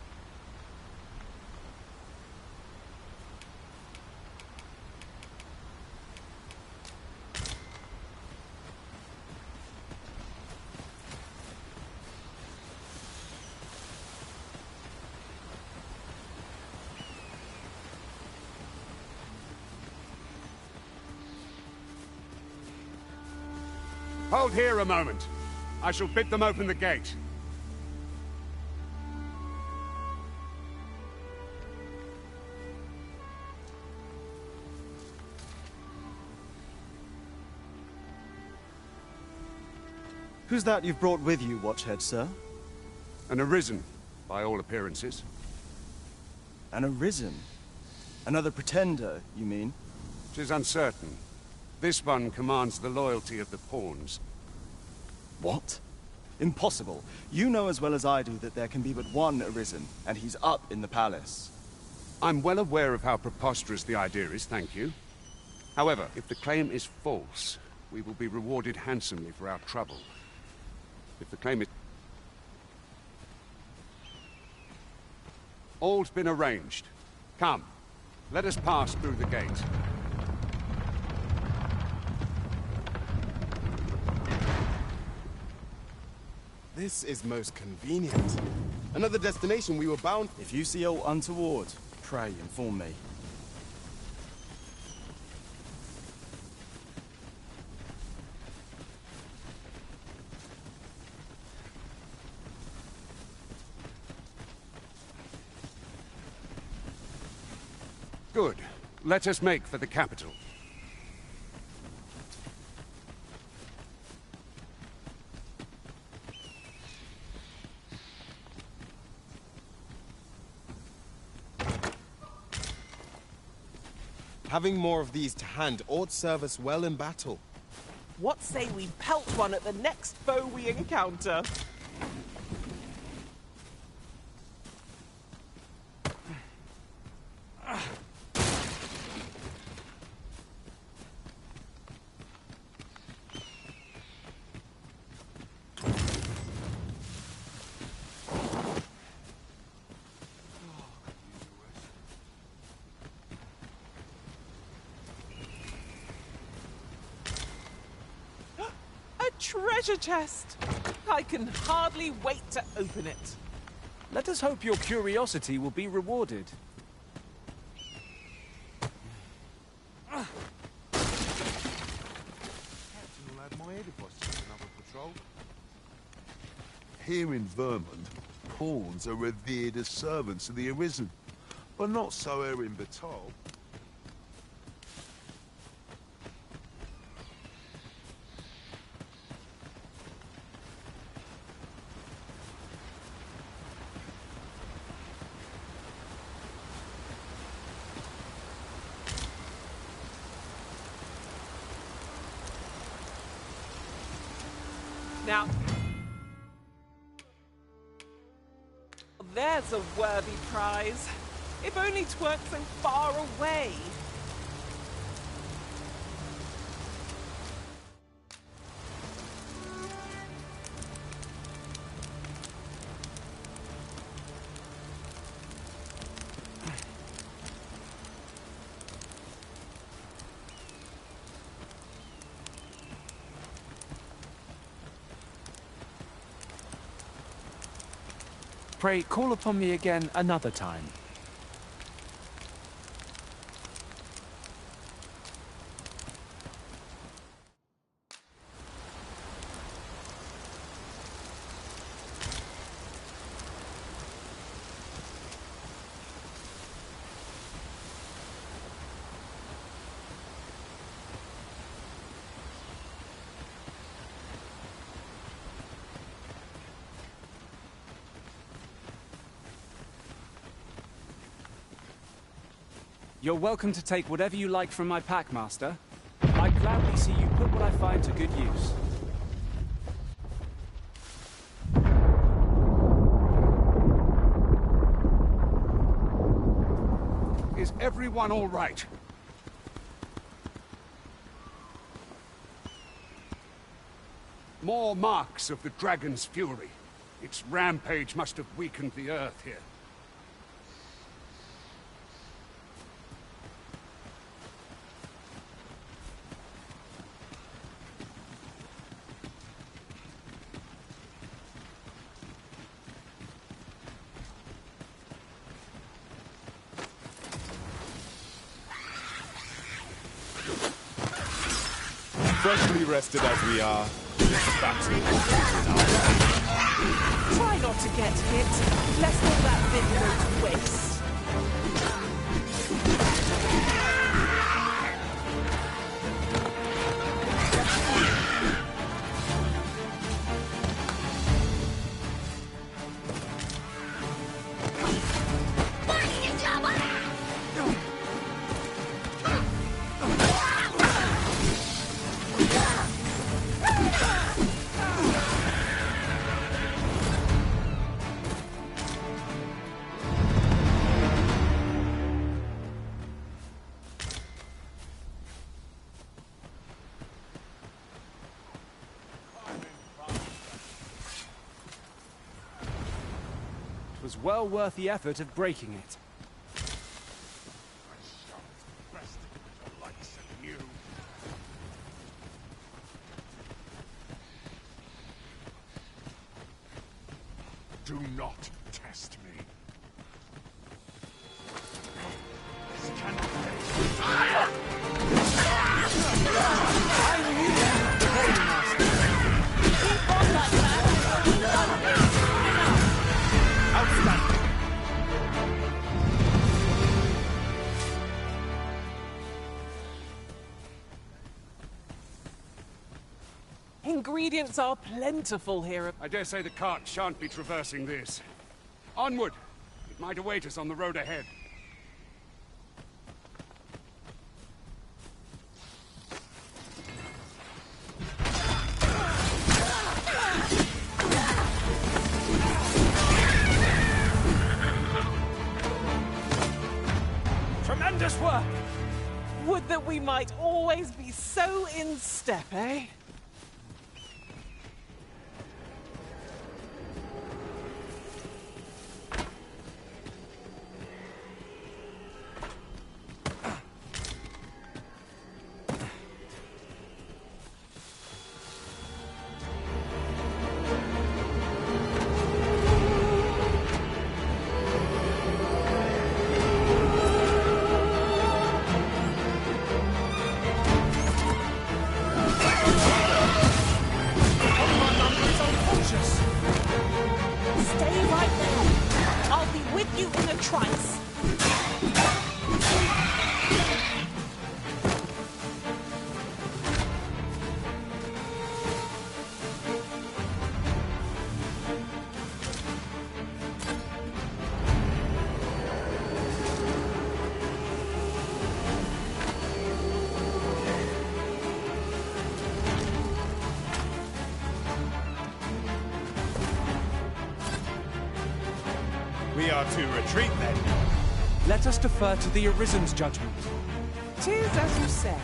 Hold here a moment. I shall bid them open the gate. Who's that you've brought with you, Watchhead, sir? An Arisen, by all appearances. An Arisen? Another pretender, you mean? 'Tis uncertain. This one commands the loyalty of the pawns. What? Impossible. You know as well as I do that there can be but one Arisen, and he's up in the palace. I'm well aware of how preposterous the idea is, thank you. However, if the claim is false, we will be rewarded handsomely for our trouble. If the claim is... All's been arranged. Come, let us pass through the gate. This is most convenient. Another destination we were bound... If you see aught untoward, pray inform me. Good. Let us make for the capital. Having more of these to hand ought serve us well in battle. What say we pelt one at the next foe we encounter? Treasure chest! I can hardly wait to open it. Let us hope your curiosity will be rewarded. Captain will add my head if I see another patrol. Here in Vermont, pawns are revered as servants of the Arisen, but not so here in Batal. Now, there's a worthy prize. If only 't weren't so far away. Pray, call upon me again another time. You're welcome to take whatever you like from my pack, Master. I gladly see you put what I find to good use. Is everyone all right? More marks of the dragon's fury. Its rampage must have weakened the earth here. Freshly rested as we are, this battle is in our hands. Try not to get hit, lest all that bit go to waste. It was well worth the effort of breaking it. Do not test me. Ingredients are plentiful here. I dare say the cart shan't be traversing this. Onward! It might await us on the road ahead. Tremendous work! Would that we might always be so in step, eh? We are to retreat, then. Let us defer to the Arisen's judgment. 'Tis as you say.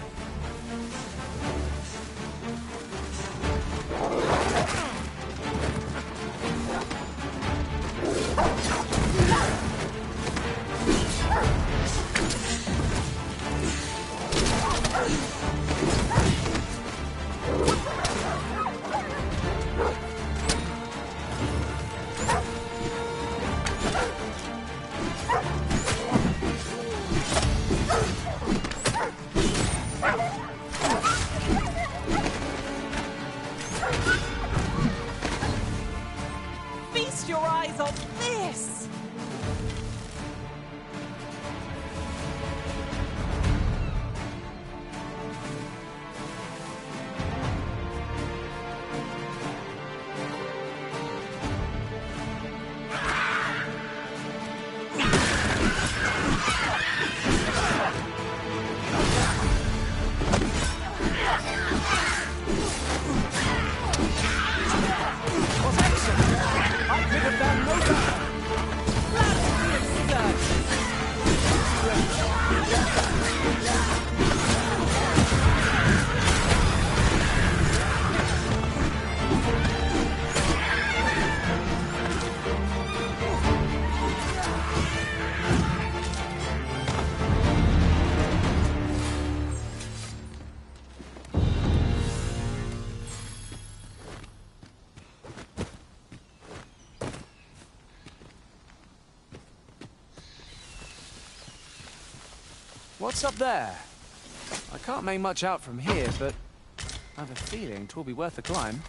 Feast your eyes on this! What's up there? I can't make much out from here, but I have a feeling 'twill be worth the climb.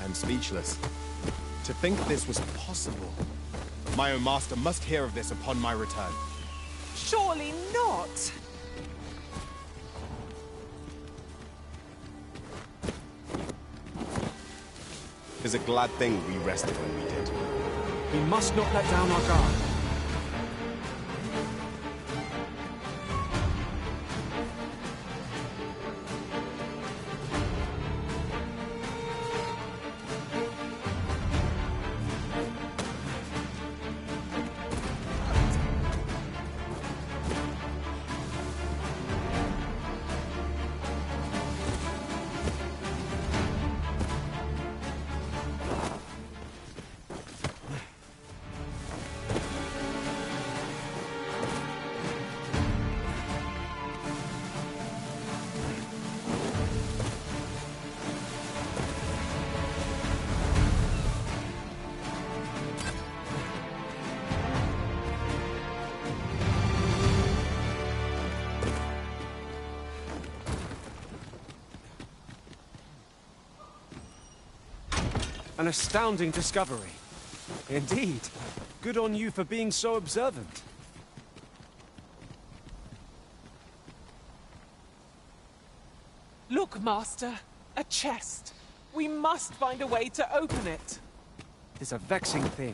I'm speechless. To think this was possible. My own master must hear of this upon my return. Surely not! It's a glad thing we rested when we did. We must not let down our guard. An astounding discovery. Indeed. Good on you for being so observant. Look, Master. A chest. We must find a way to open it. It's a vexing thing,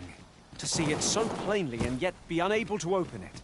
to see it so plainly and yet be unable to open it.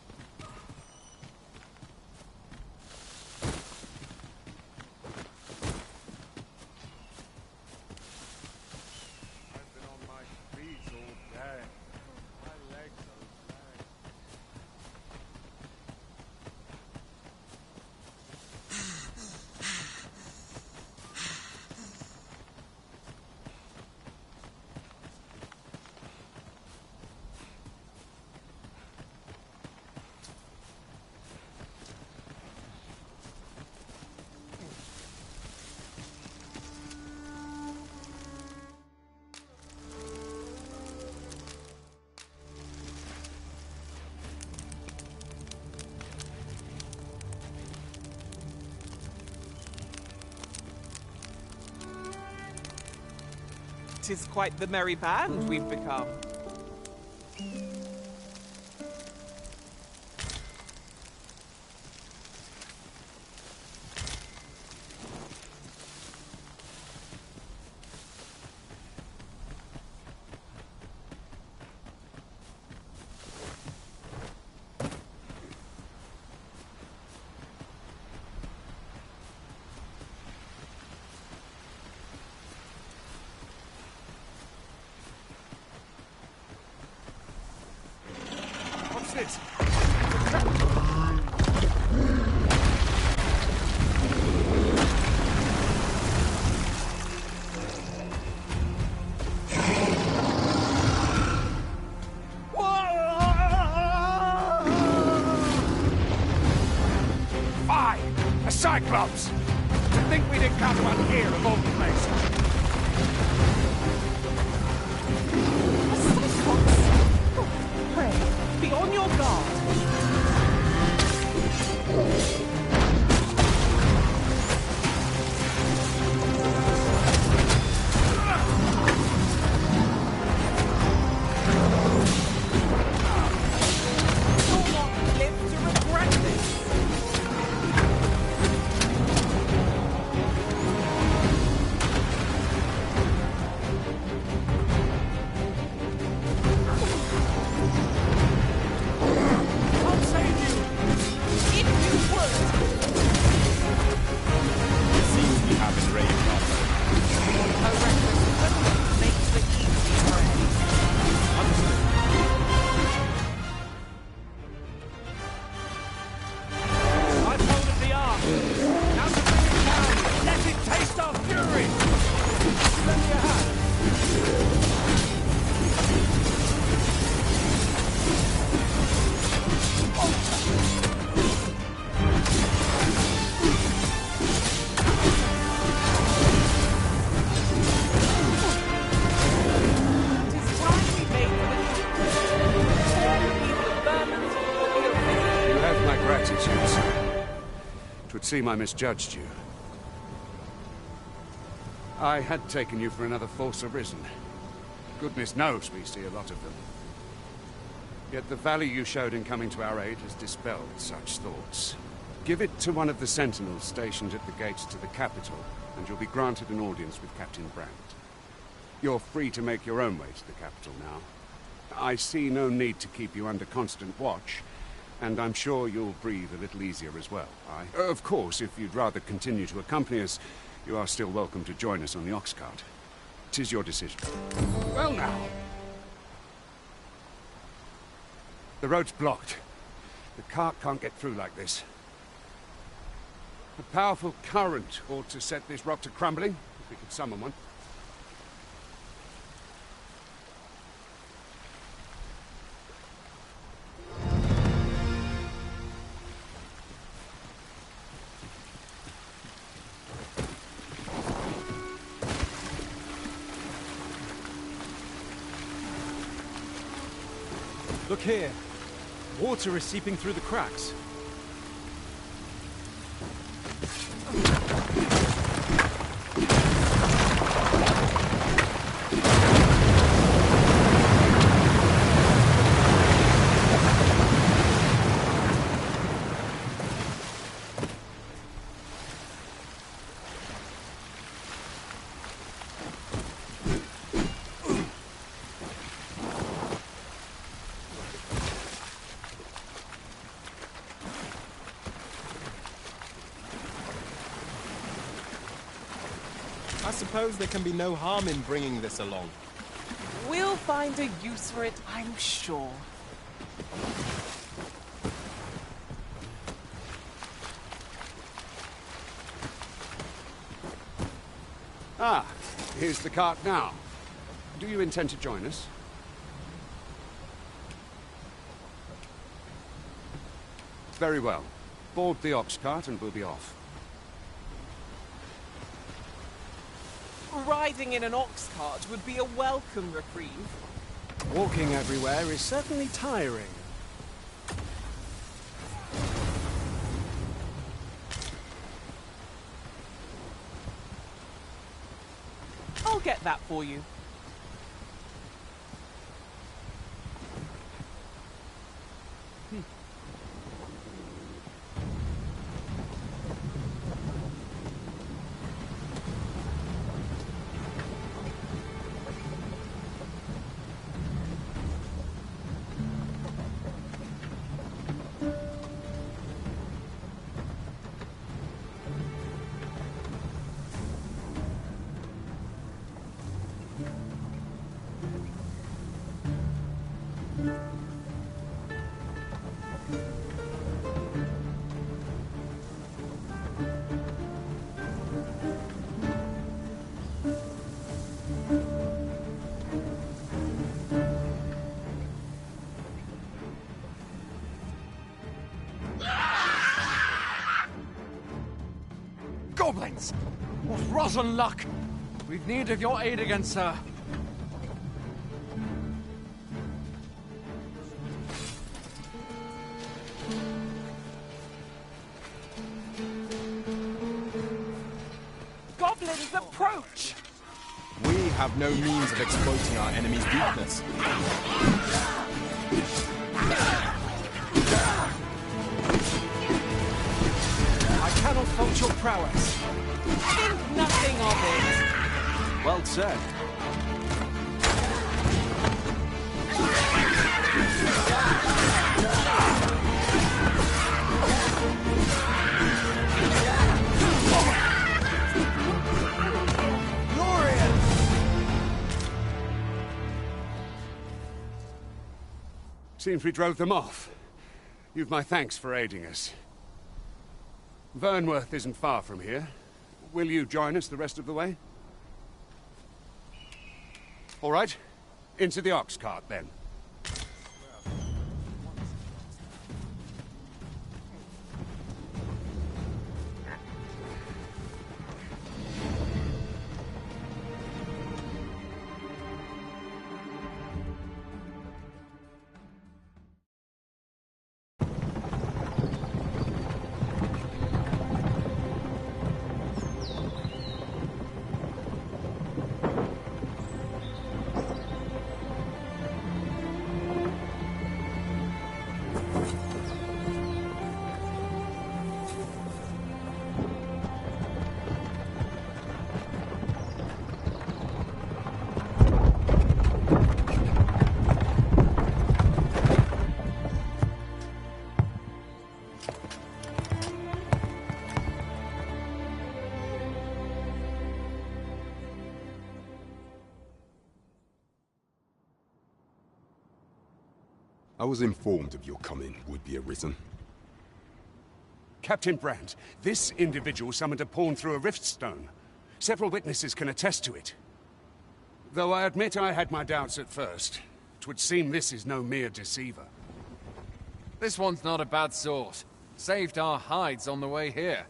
It is quite the merry band we've become. This. Fine! A Cyclops! To think we'd encounter one here of all places. Be on your guard. You'll not live to regret this. It would seem I misjudged you. I had taken you for another false arisen. Goodness knows we see a lot of them. Yet the valor you showed in coming to our aid has dispelled such thoughts. Give it to one of the sentinels stationed at the gates to the capital, and you'll be granted an audience with Captain Brandt. You're free to make your own way to the capital now. I see no need to keep you under constant watch, and I'm sure you'll breathe a little easier as well. Of course, if you'd rather continue to accompany us, you are still welcome to join us on the ox cart. 'Tis your decision. Well now. The road's blocked. The cart can't get through like this. A powerful current ought to set this rock to crumbling, if we could summon one. Look here. Water is seeping through the cracks. I suppose there can be no harm in bringing this along. We'll find a use for it, I'm sure. Ah, here's the cart now. Do you intend to join us? Very well. Board the ox cart and we'll be off. Riding in an ox cart would be a welcome reprieve. Walking everywhere is certainly tiring. I'll get that for you. Goblins! What rotten luck! We've need of your aid again, sir. Goblins, approach! We have no means of exploiting our enemy's weakness. I cannot fault your prowess. Think nothing of it. Well said. Seems we drove them off. You've my thanks for aiding us. Vernworth isn't far from here. Will you join us the rest of the way? All right. Into the ox cart, then. I was informed of your coming, would-be Arisen. Captain Brandt, this individual summoned a pawn through a rift stone. Several witnesses can attest to it. Though I admit I had my doubts at first. It would seem this is no mere deceiver. This one's not a bad sort. Saved our hides on the way here.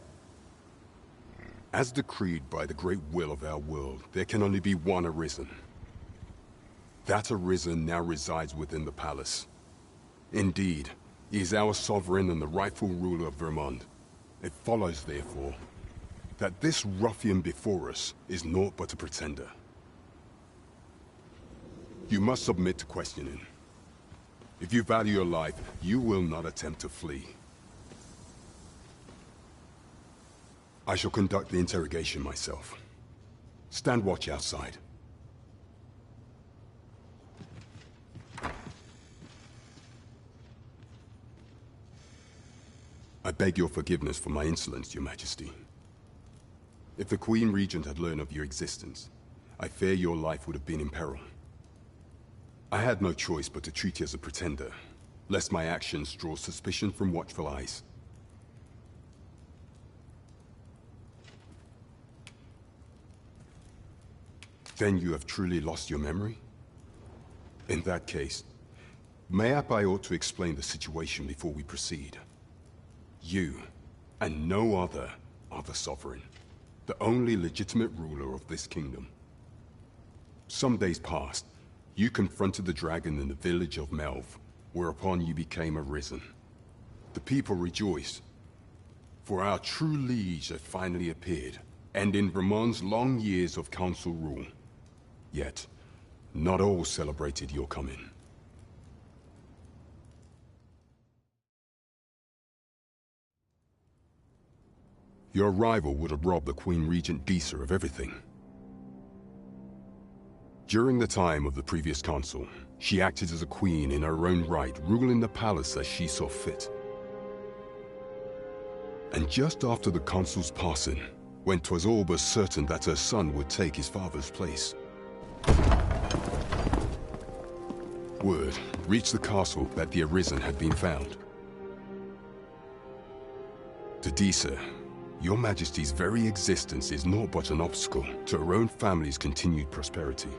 As decreed by the great will of our world, there can only be one Arisen. That Arisen now resides within the palace. Indeed, he is our sovereign and the rightful ruler of Vermont. It follows, therefore, that this ruffian before us is naught but a pretender. You must submit to questioning. If you value your life, you will not attempt to flee. I shall conduct the interrogation myself. Stand watch outside. I beg your forgiveness for my insolence, Your Majesty. If the Queen Regent had learned of your existence, I fear your life would have been in peril. I had no choice but to treat you as a pretender, lest my actions draw suspicion from watchful eyes. Then you have truly lost your memory? In that case, mayhap I ought to explain the situation before we proceed. You, and no other, are the Sovereign, the only legitimate ruler of this kingdom. Some days past, you confronted the dragon in the village of Melv, whereupon you became Arisen. The people rejoiced, for our true liege had finally appeared, ending Vermont's long years of council rule. Yet, not all celebrated your coming. Your arrival would have robbed the Queen Regent Disa of everything. During the time of the previous council, she acted as a queen in her own right, ruling the palace as she saw fit. And just after the council's passing, when 'twas all but certain that her son would take his father's place, word reached the castle that the Arisen had been found. To Disa, Your Majesty's very existence is naught but an obstacle to her own family's continued prosperity.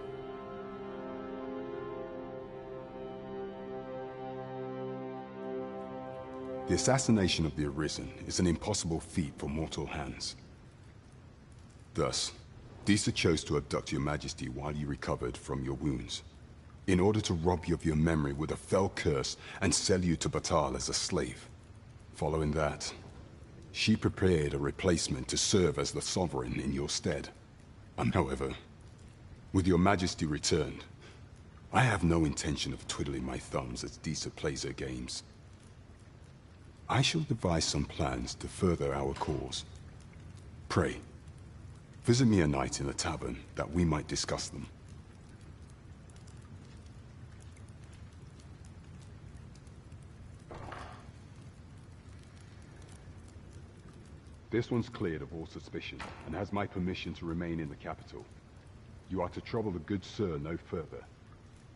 The assassination of the Arisen is an impossible feat for mortal hands. Thus, Disa chose to abduct Your Majesty while you recovered from your wounds, in order to rob you of your memory with a fell curse and sell you to Batal as a slave. Following that, she prepared a replacement to serve as the Sovereign in your stead. However, with Your Majesty returned, I have no intention of twiddling my thumbs as Disa plays her games. I shall devise some plans to further our cause. Pray, visit me a night in the tavern that we might discuss them. This one's cleared of all suspicion, and has my permission to remain in the capital. You are to trouble the good sir no further.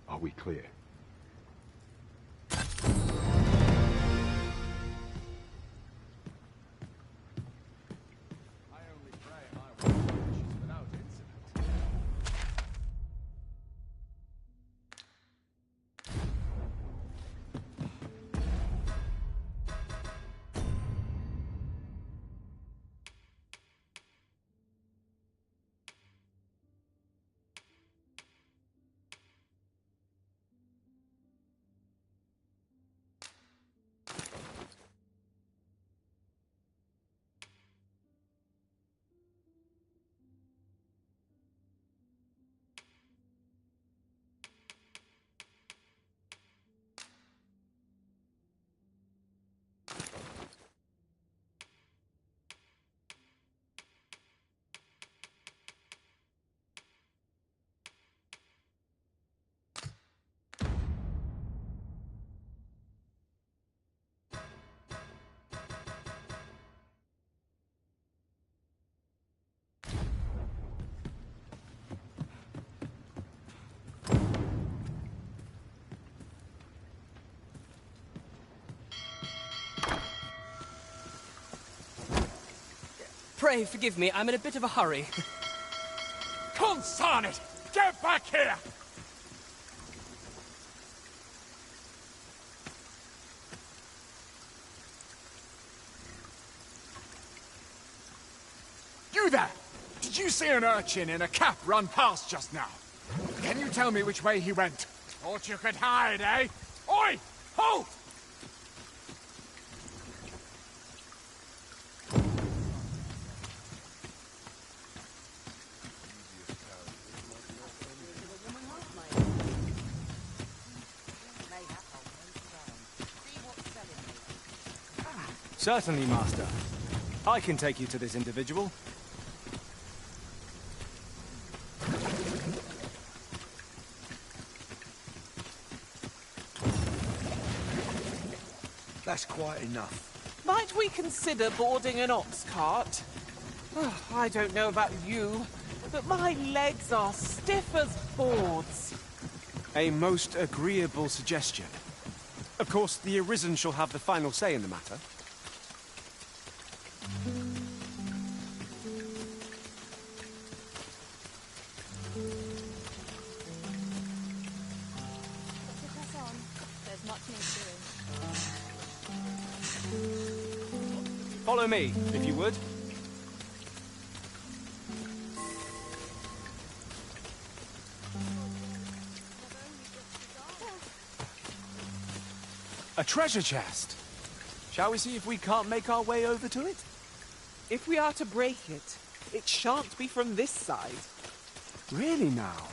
Are we clear? Pray forgive me, I'm in a bit of a hurry. Consign it! Get back here! You there! Did you see an urchin in a cap run past just now? Can you tell me which way he went? Thought you could hide, eh? Oi! Ho! Certainly, Master. I can take you to this individual. That's quite enough. Might we consider boarding an ox cart? Oh, I don't know about you, but my legs are stiff as boards. A most agreeable suggestion. Of course, the Arisen shall have the final say in the matter. Follow me, if you would. A treasure chest. Shall we see if we can't make our way over to it? If we are to break it, it shan't be from this side. Really now?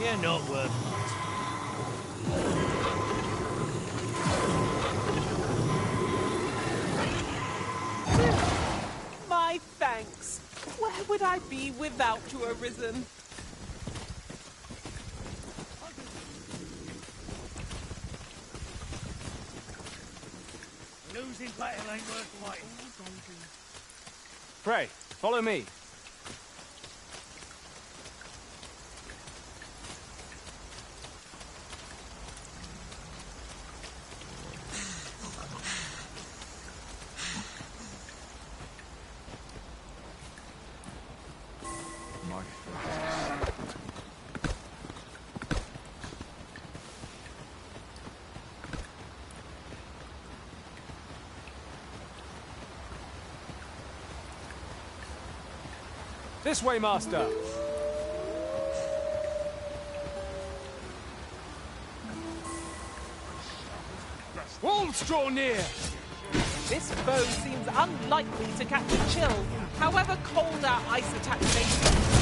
You're not worth My thanks. Where would I be without you, Arisen? Losing battle ain't worth fighting. Pray, follow me. This way, Master. Wolves draw near! This bow seems unlikely to catch a chill, however cold our ice attack may be.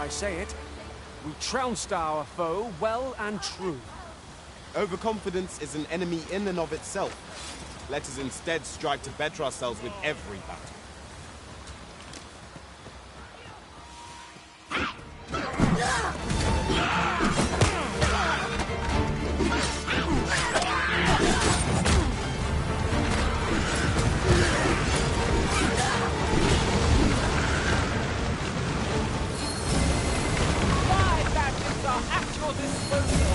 say it. We trounced our foe well and true. Overconfidence is an enemy in and of itself. Let us instead strive to better ourselves with every battle. At your disposal.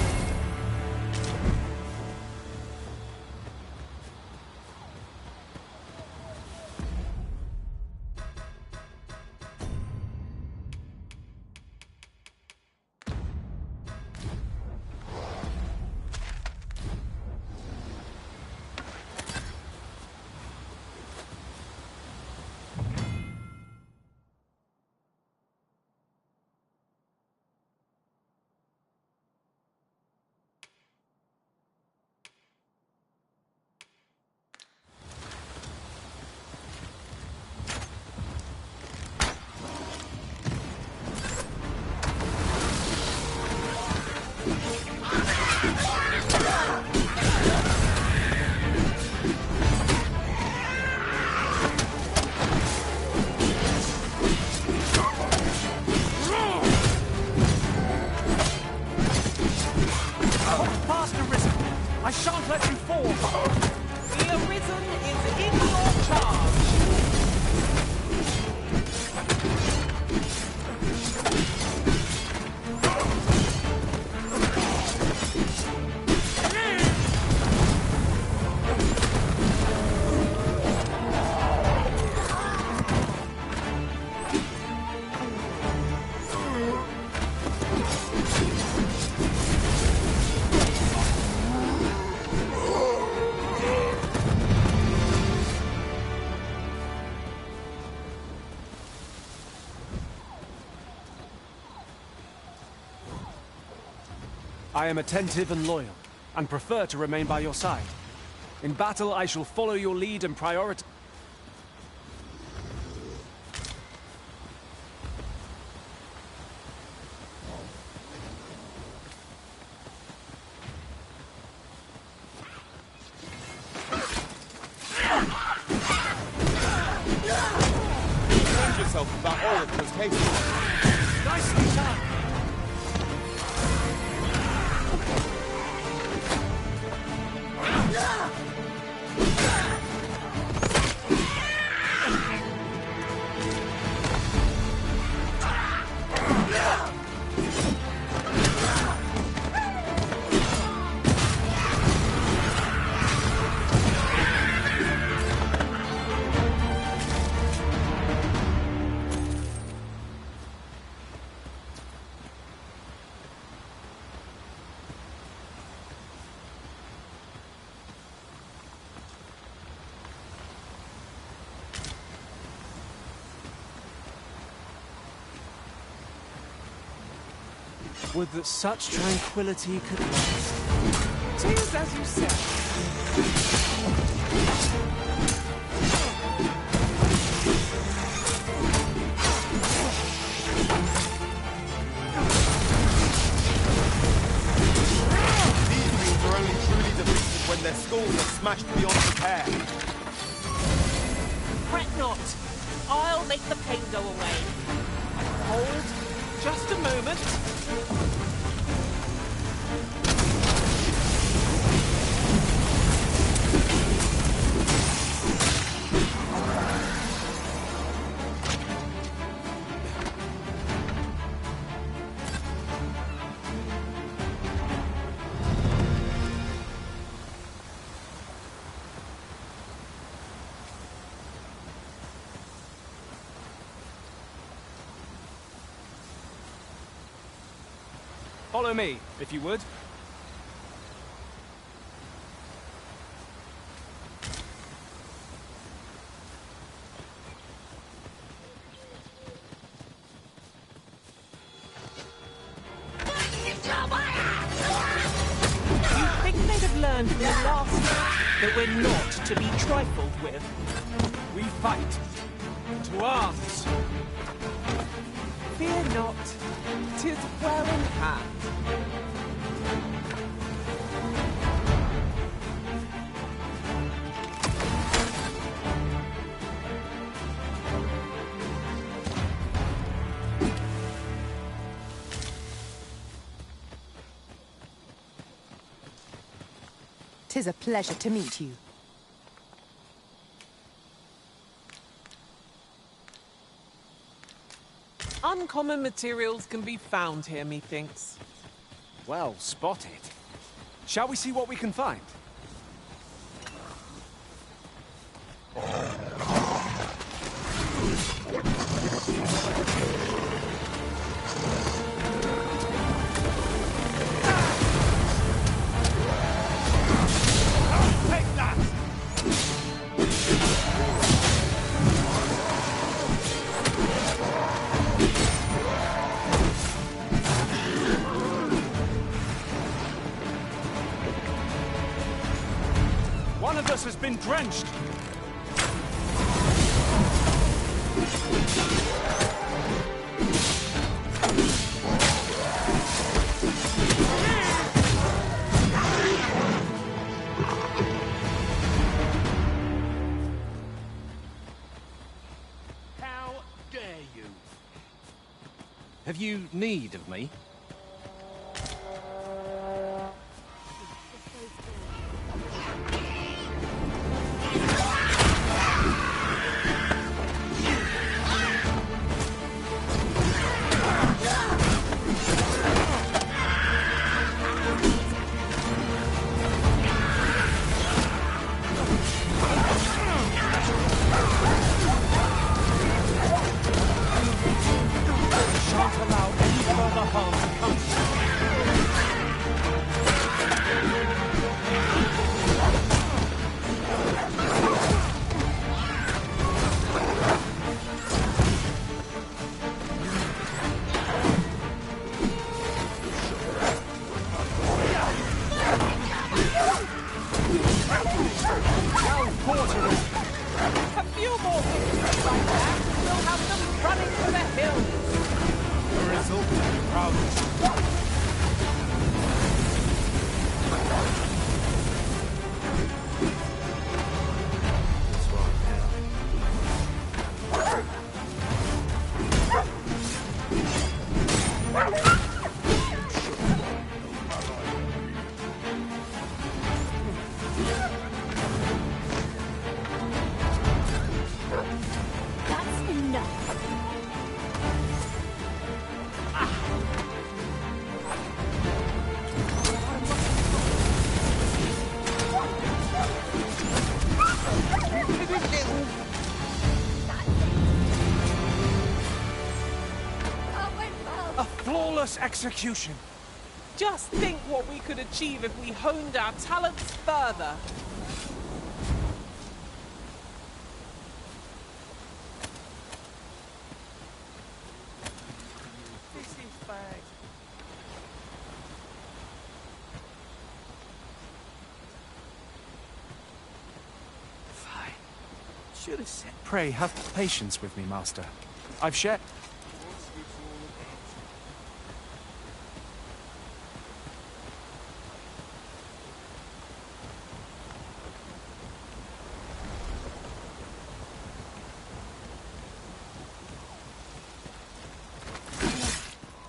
I shan't let you fall! The Arisen is in your charge! I am attentive and loyal, and prefer to remain by your side. In battle, I shall follow your lead and prioritize... Remind yourself about all of those cases. Nicely done! Would that such tranquility could last. 'Tis as you said. These things are only truly defeated when their skulls are smashed beyond repair. Fret not. I'll make the pain go away. Hold. Just a moment. Follow me, if you would. You think they'd have learned from the last that we're not to be trifled with? We fight. To arms! Fear not, 'tis well in hand. Tis a pleasure to meet you. Uncommon materials can be found here, methinks. Well spotted. Shall we see what we can find? Take that! One of us has been drenched. How dare you? Have you need of me? Shan't allow any further harm to come to you. Well quartered. A few more victories like that, we'll have them running for the hills. The result to be proud of. That's enough. A flawless execution. Just think what we could achieve if we honed our talents further. This is bad. Fine. Should have said. Pray have patience with me, Master. I've shared.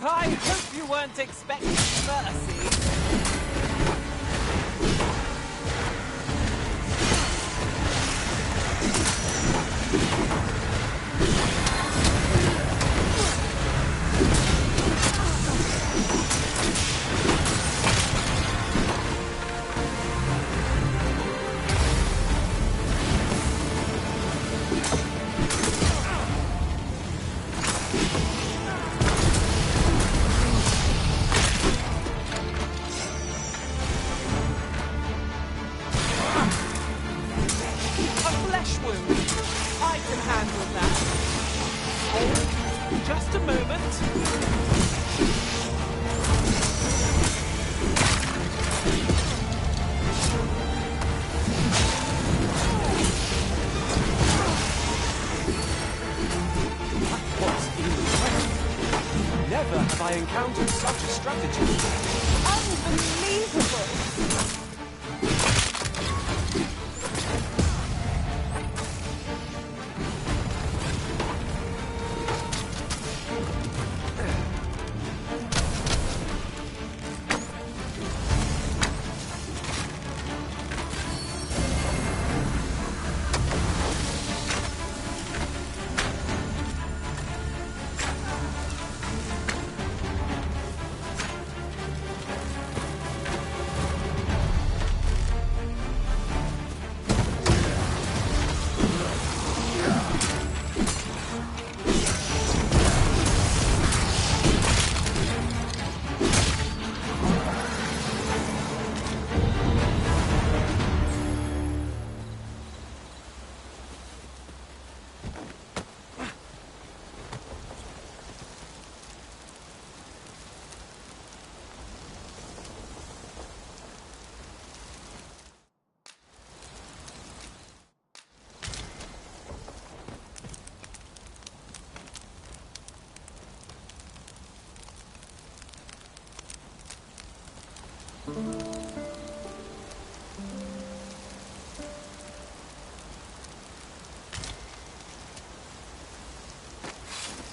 I hope you weren't expecting mercy. A flesh wound. I can handle that. Hold. Just a moment. What's in the I encountered such a strategy. Unbelievable!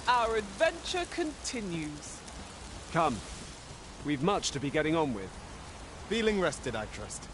Our adventure continues. Come. We've much to be getting on with. Feeling rested, I trust.